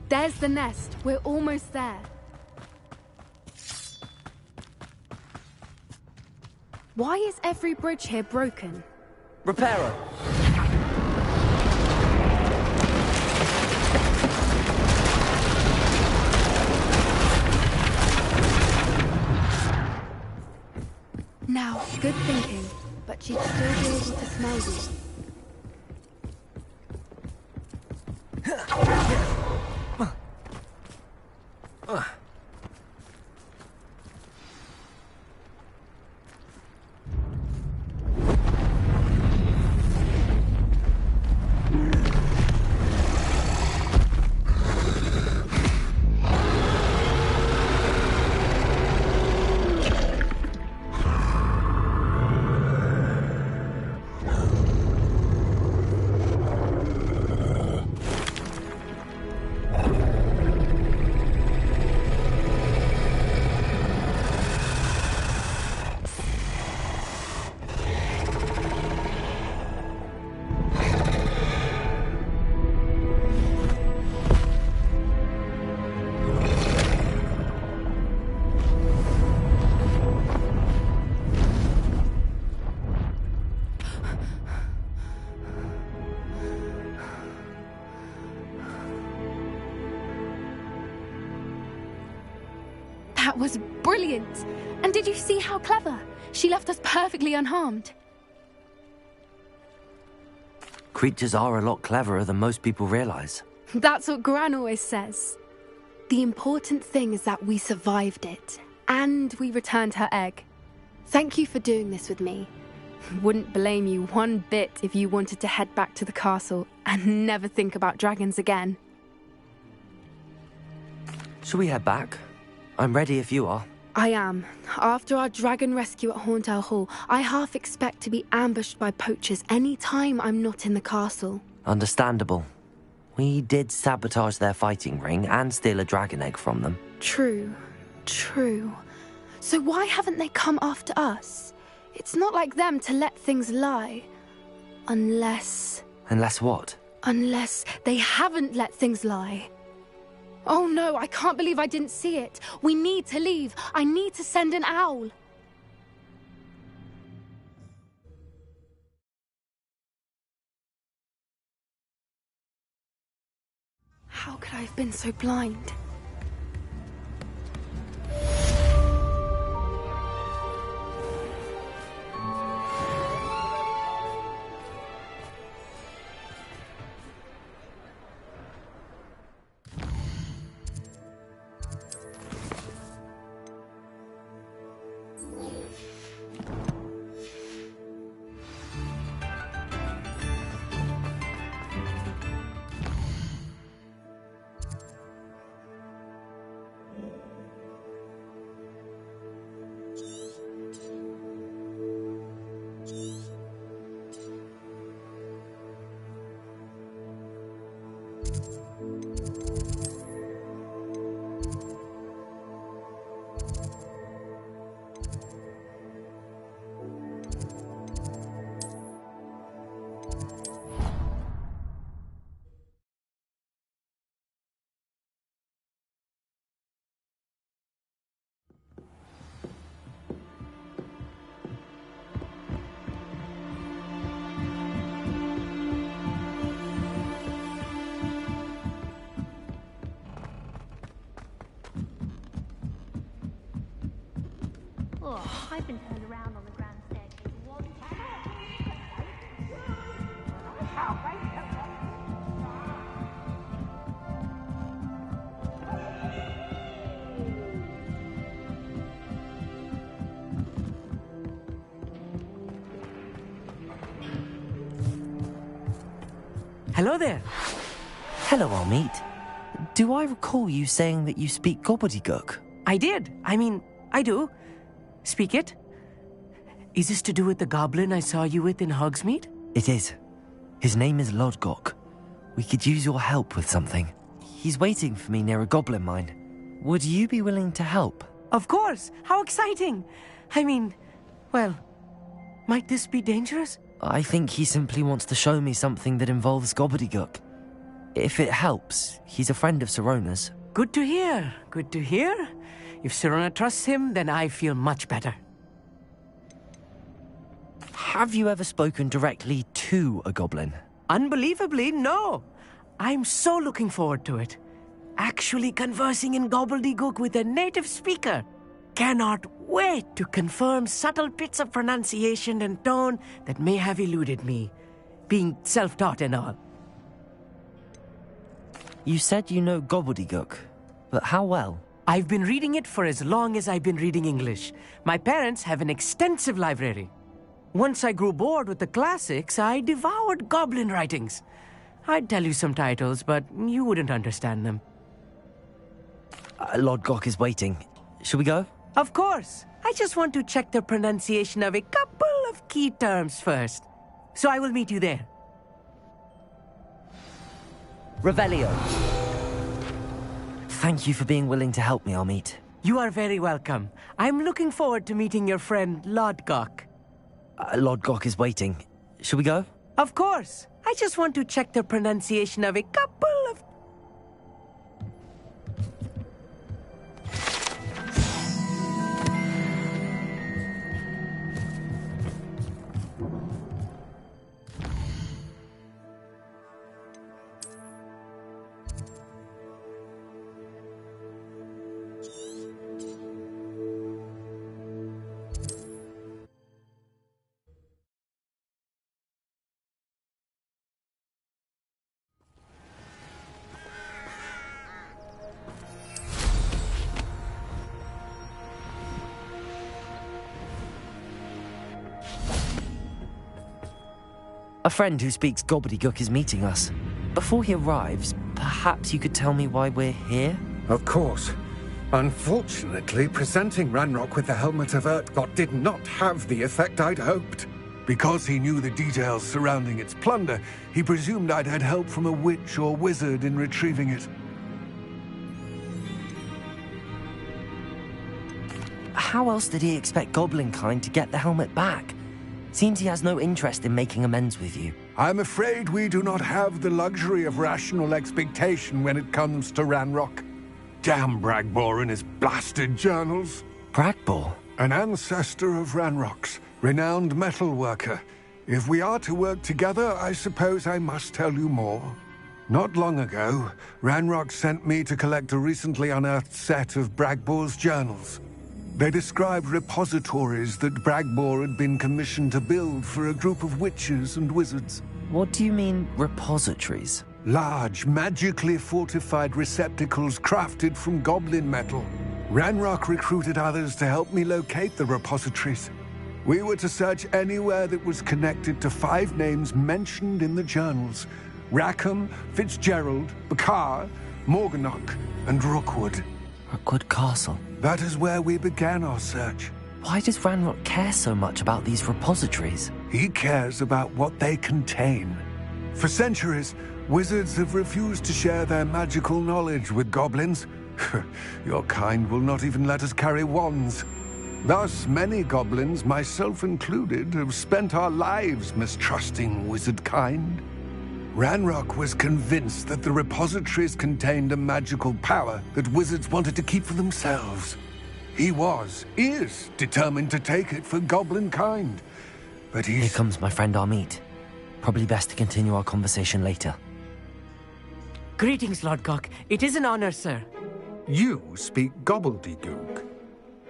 There's the nest. We're almost there. Why is every bridge here broken? Repairer. Now, good thinking, but she'd still be able to smell you. That was brilliant! And did you see how clever? She left us perfectly unharmed. Creatures are a lot cleverer than most people realize. That's what Gran always says. The important thing is that we survived it, and we returned her egg. Thank you for doing this with me. Wouldn't blame you one bit if you wanted to head back to the castle and never think about dragons again. Shall we head back? I'm ready if you are. I am. After our dragon rescue at Horndale Hall, I half expect to be ambushed by poachers any time I'm not in the castle. Understandable. We did sabotage their fighting ring and steal a dragon egg from them. True. So why haven't they come after us? It's not like them to let things lie. Unless... Unless what? Unless they haven't let things lie. Oh no, I can't believe I didn't see it. We need to leave. I need to send an owl. How could I have been so blind? I've been turned around on the grand staircase once. Hello there. Hello, Amit. Do I recall you saying that you speak gobbledygook? I did. I do. Speak it. Is this to do with the goblin I saw you with in Hogsmeade? It is. His name is Lodgok. We could use your help with something. He's waiting for me near a goblin mine. Would you be willing to help? Of course. How exciting. Might this be dangerous? I think he simply wants to show me something that involves gobbledygook. If it helps, he's a friend of Sirona's. Good to hear. Good to hear. If Sirona trusts him, then I feel much better. Have you ever spoken directly to a goblin? Unbelievably, no. I'm so looking forward to it. Actually conversing in gobbledygook with a native speaker. Cannot wait to confirm subtle bits of pronunciation and tone that may have eluded me, being self-taught and all. You said you know gobbledygook, but how well? I've been reading it for as long as I've been reading English. My parents have an extensive library. Once I grew bored with the classics, I devoured goblin writings. I'd tell you some titles, but you wouldn't understand them. Lodgok is waiting. Shall we go? Of course. I just want to check the pronunciation of a couple of key terms first. So I will meet you there. Revelio. Thank you for being willing to help me, Amit. You are very welcome. I'm looking forward to meeting your friend, Lodgok. Lodgok is waiting. Shall we go? Of course. I just want to check the pronunciation of a couple of... A friend who speaks gobbledygook is meeting us. Before he arrives, perhaps you could tell me why we're here? Of course. Unfortunately, presenting Ranrock with the Helmet of Urtkot did not have the effect I'd hoped. Because he knew the details surrounding its plunder, he presumed I'd had help from a witch or wizard in retrieving it. How else did he expect Goblinkind to get the helmet back? Seems he has no interest in making amends with you. I'm afraid we do not have the luxury of rational expectation when it comes to Ranrock. Damn Bragbor and his blasted journals. Bragbor? An ancestor of Ranrock's, renowned metal worker. If we are to work together, I suppose I must tell you more. Not long ago, Ranrock sent me to collect a recently unearthed set of Bragbor's journals. They described repositories that Bragbor had been commissioned to build for a group of witches and wizards. What do you mean, repositories? Large, magically fortified receptacles crafted from goblin metal. Ranrock recruited others to help me locate the repositories. We were to search anywhere that was connected to 5 names mentioned in the journals: Rackham, Fitzgerald, Bakar, Morganach, and Rookwood. Rookwood Castle. That is where we began our search. Why does Ranrock care so much about these repositories? He cares about what they contain. For centuries, wizards have refused to share their magical knowledge with goblins. Your kind will not even let us carry wands. Thus, many goblins, myself included, have spent our lives mistrusting wizard kind. Ranrock was convinced that the repositories contained a magical power that wizards wanted to keep for themselves. He is determined to take it for goblin kind. But Here comes my friend Amit. Probably best to continue our conversation later. Greetings, Lodgok. It is an honor, sir. You speak gobbledygook.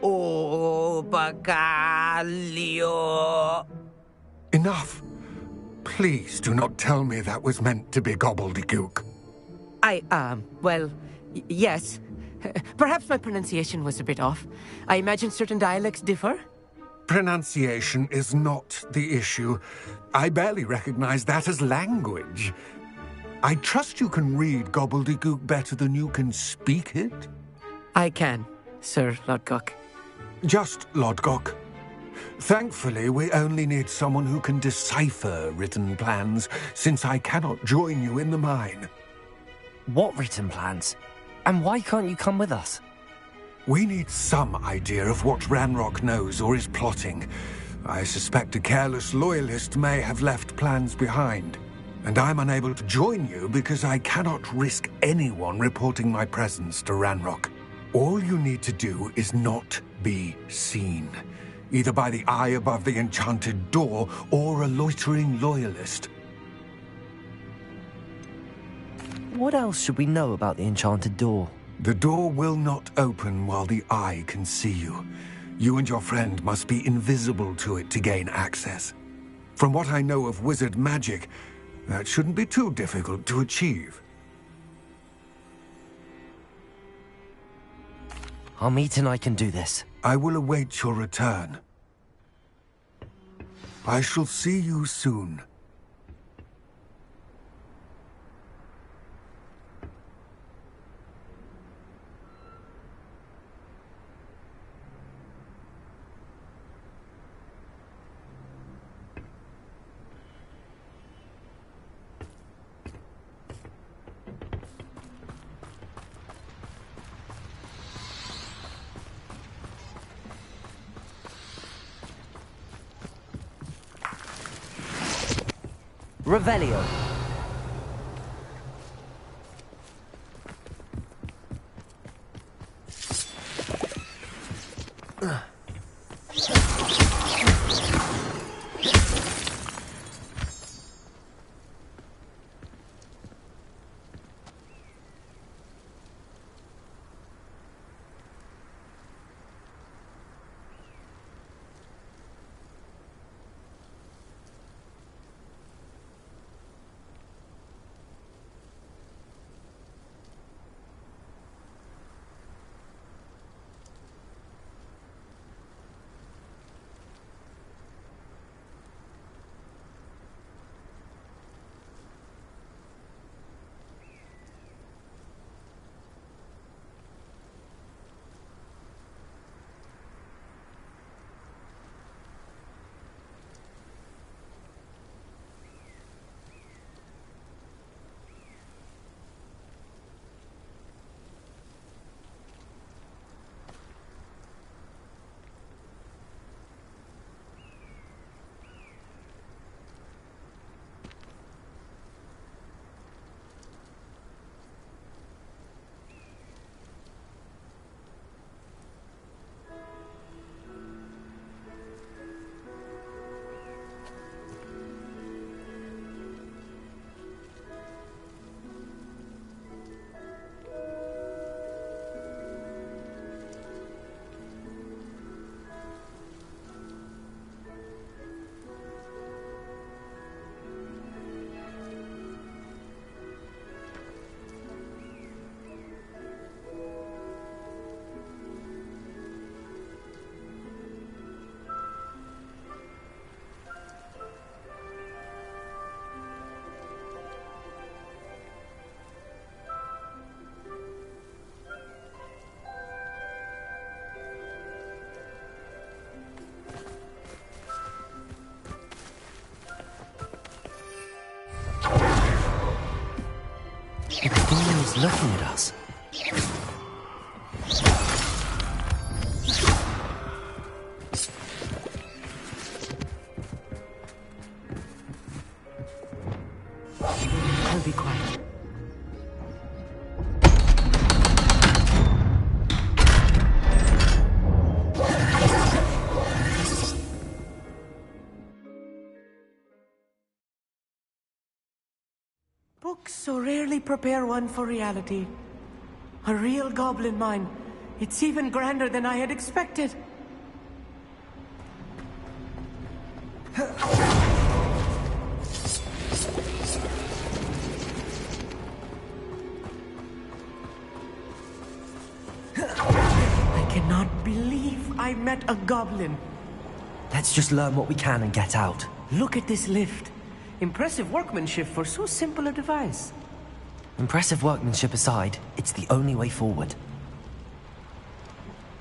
Oh, Bacalio. Enough. Please do not tell me that was meant to be gobbledygook. Well, yes. Perhaps my pronunciation was a bit off. I imagine certain dialects differ. Pronunciation is not the issue. I barely recognize that as language. I trust you can read gobbledygook better than you can speak it? I can, Sir Lodgok. Just Lodgok. Thankfully, we only need someone who can decipher written plans, since I cannot join you in the mine. What written plans? And why can't you come with us? We need some idea of what Ranrock knows or is plotting. I suspect a careless loyalist may have left plans behind. And I'm unable to join you because I cannot risk anyone reporting my presence to Ranrock. All you need to do is not be seen, either by the eye above the enchanted door or a loitering loyalist. What else should we know about the enchanted door? The door will not open while the eye can see you. You and your friend must be invisible to it to gain access. From what I know of wizard magic, that shouldn't be too difficult to achieve. Amit and I can do this. I will await your return. I shall see you soon. Revelio. The thing is looking at us. I'll be quiet. Books so rarely prepare one for reality. A real goblin mine It's even grander than I had expected. I cannot believe I met a goblin. Let's just learn what we can and get out. Look at this lift. Impressive workmanship for so simple a device. Impressive workmanship aside, it's the only way forward.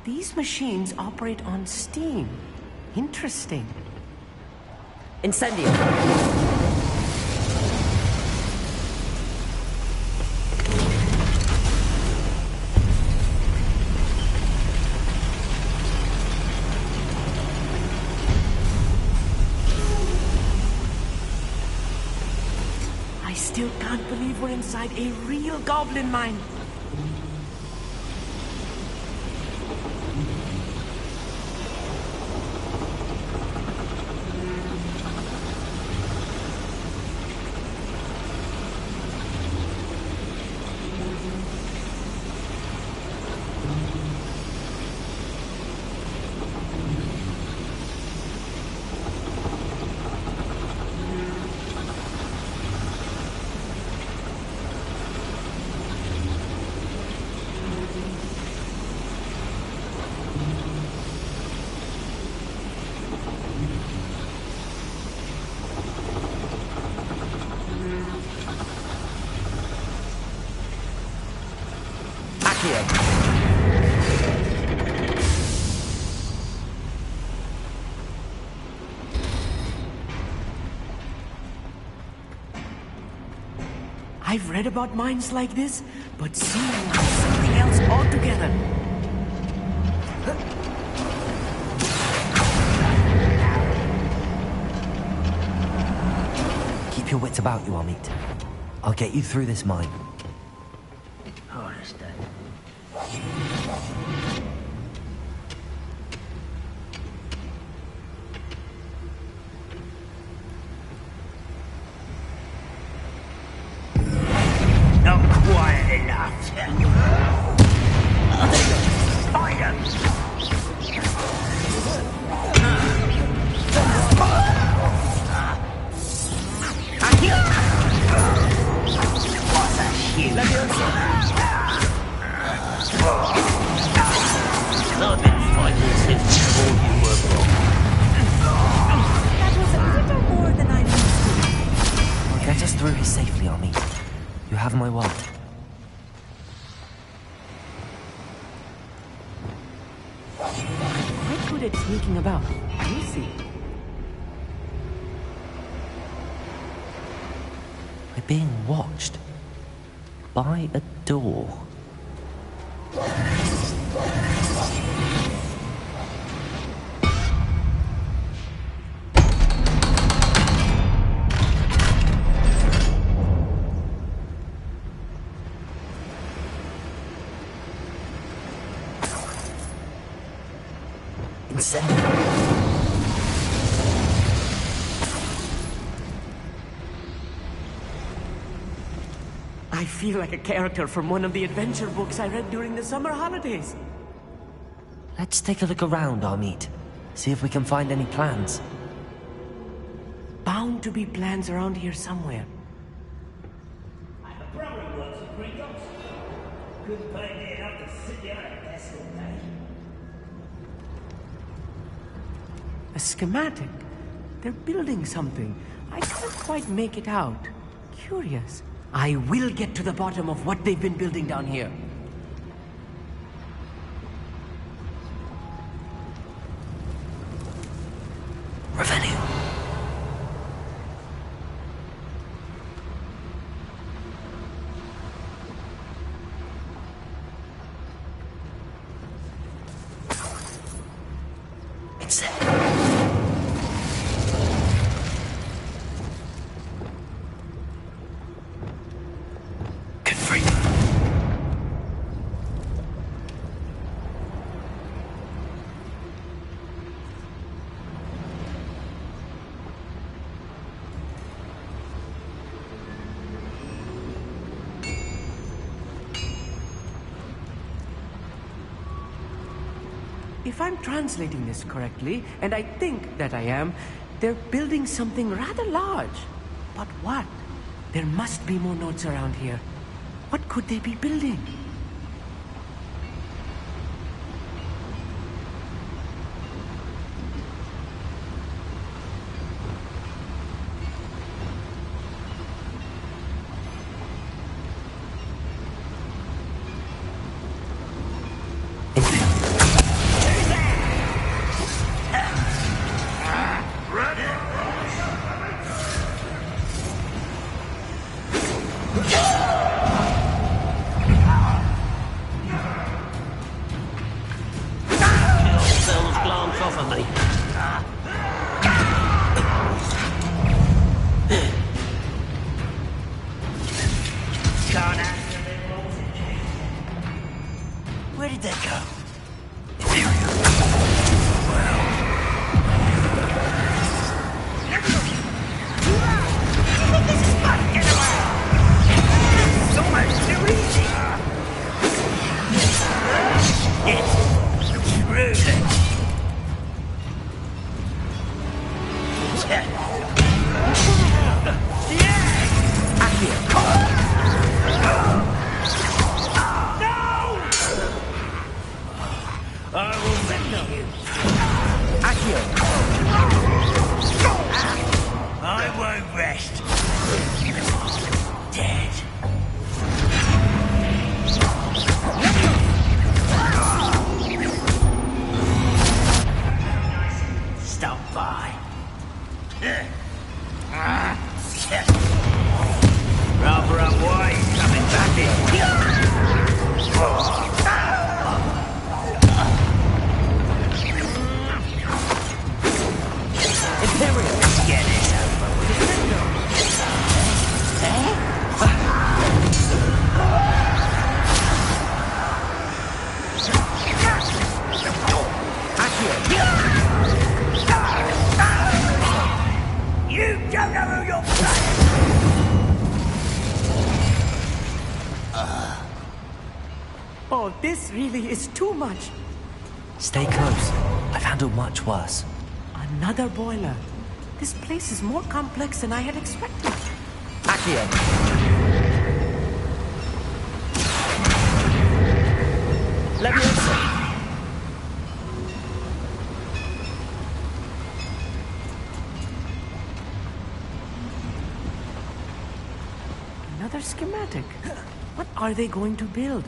These machines operate on steam. Interesting. Incendio! I still can't believe we're inside a real goblin mine. I've read about mines like this, but seeing one is something else altogether. Keep your wits about you, Amit. I'll get you through this mine. Get us through here safely, Amit. You have my word. Quite good at sneaking about. You'll see. We're being watched. By a door. I feel like a character from one of the adventure books I read during the summer holidays. Let's take a look around, Amit. See if we can find any plans. Bound to be plans around here somewhere. Couldn't pay me enough to sit down at a desk all day. A schematic. They're building something. I can't quite make it out. Curious. I will get to the bottom of what they've been building down here. Revenue. It's it. Good for you. If I'm translating this correctly, and I think that I am, they're building something rather large. But what? There must be more notes around here. What could they be building? Where did they go? Oh, this really is too much. Stay close. I've handled much worse. Another boiler. This place is more complex than I had expected. Accio. Leviosa. Another schematic. What are they going to build?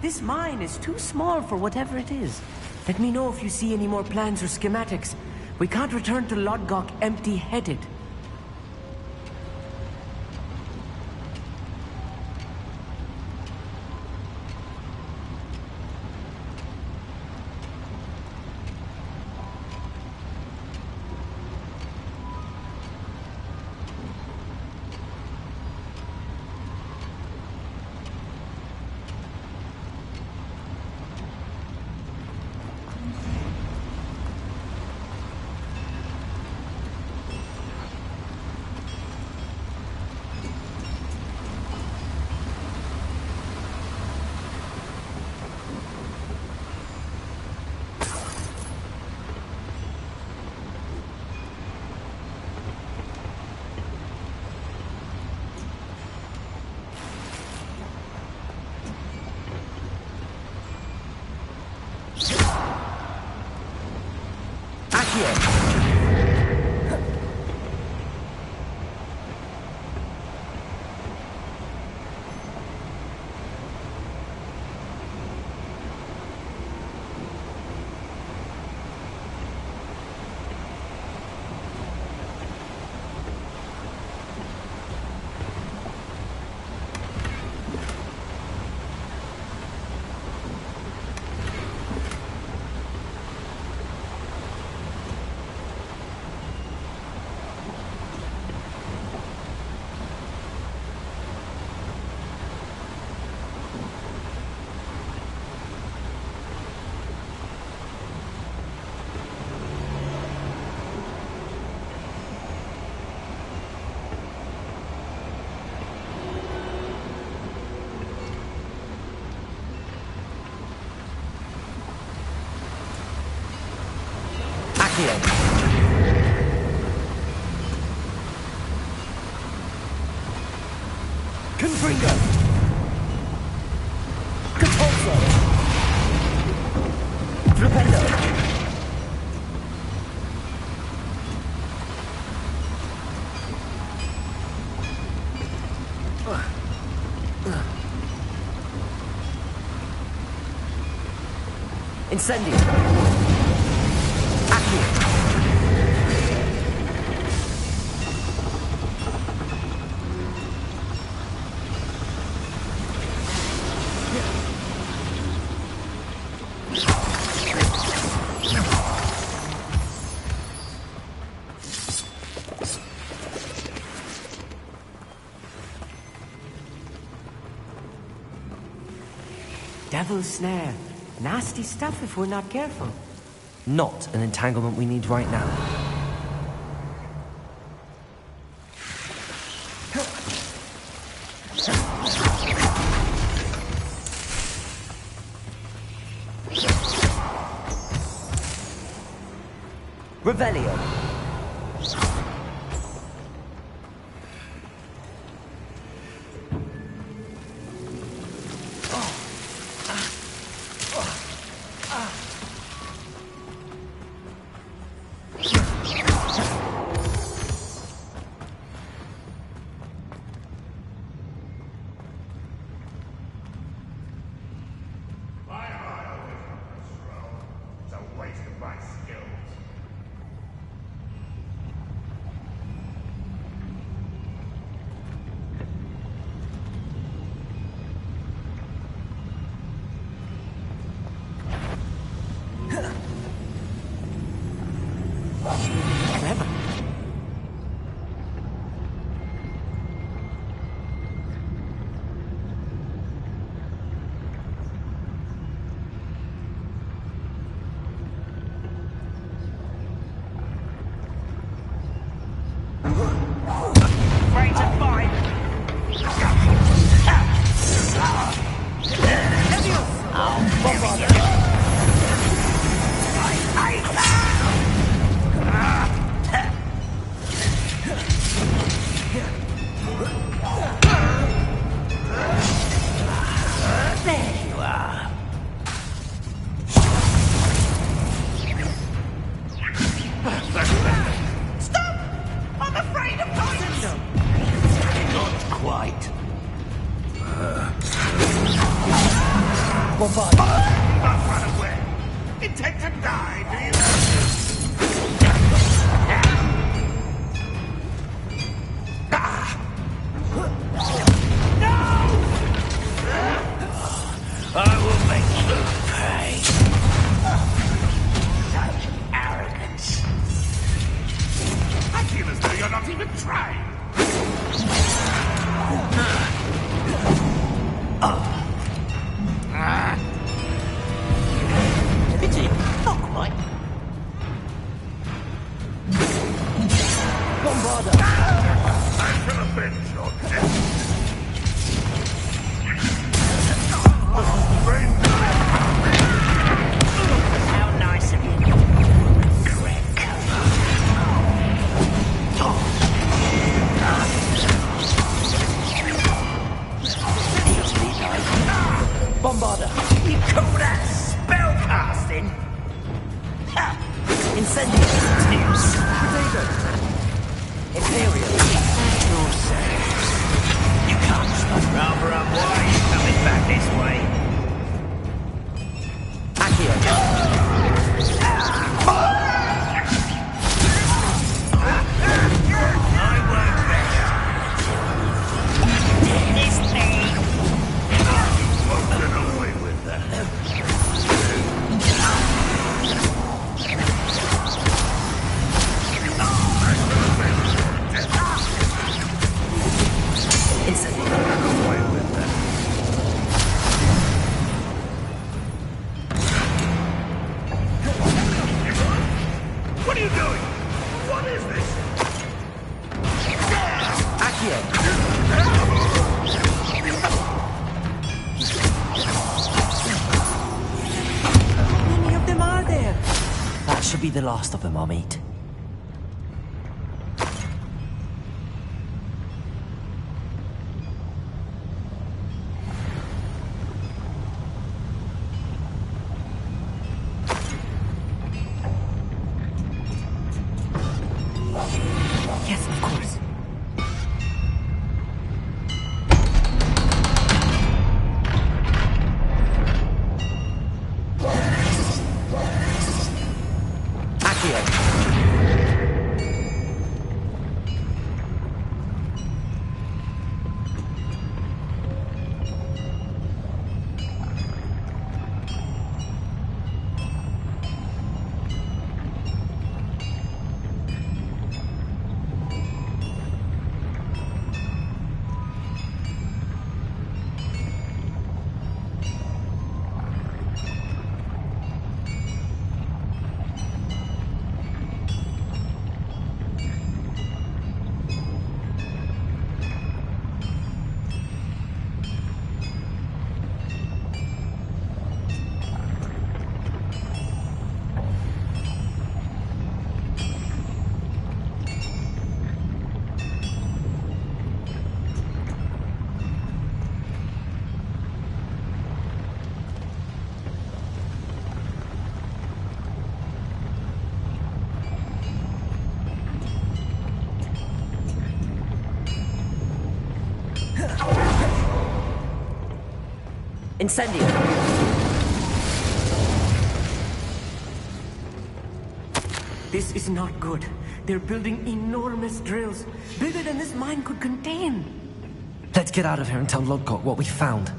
This mine is too small for whatever it is. Let me know if you see any more plans or schematics. We can't return to Lodgok empty-headed. Confringo! Capulso! Flipendo! Incendio! Accio! Devil's snare. Nasty stuff if we're not careful. Not an entanglement we need right now. Revelio. Should be the last of them I'll meet. Incendio! This is not good. They're building enormous drills, bigger than this mine could contain. Let's get out of here and tell Lodgok what we found.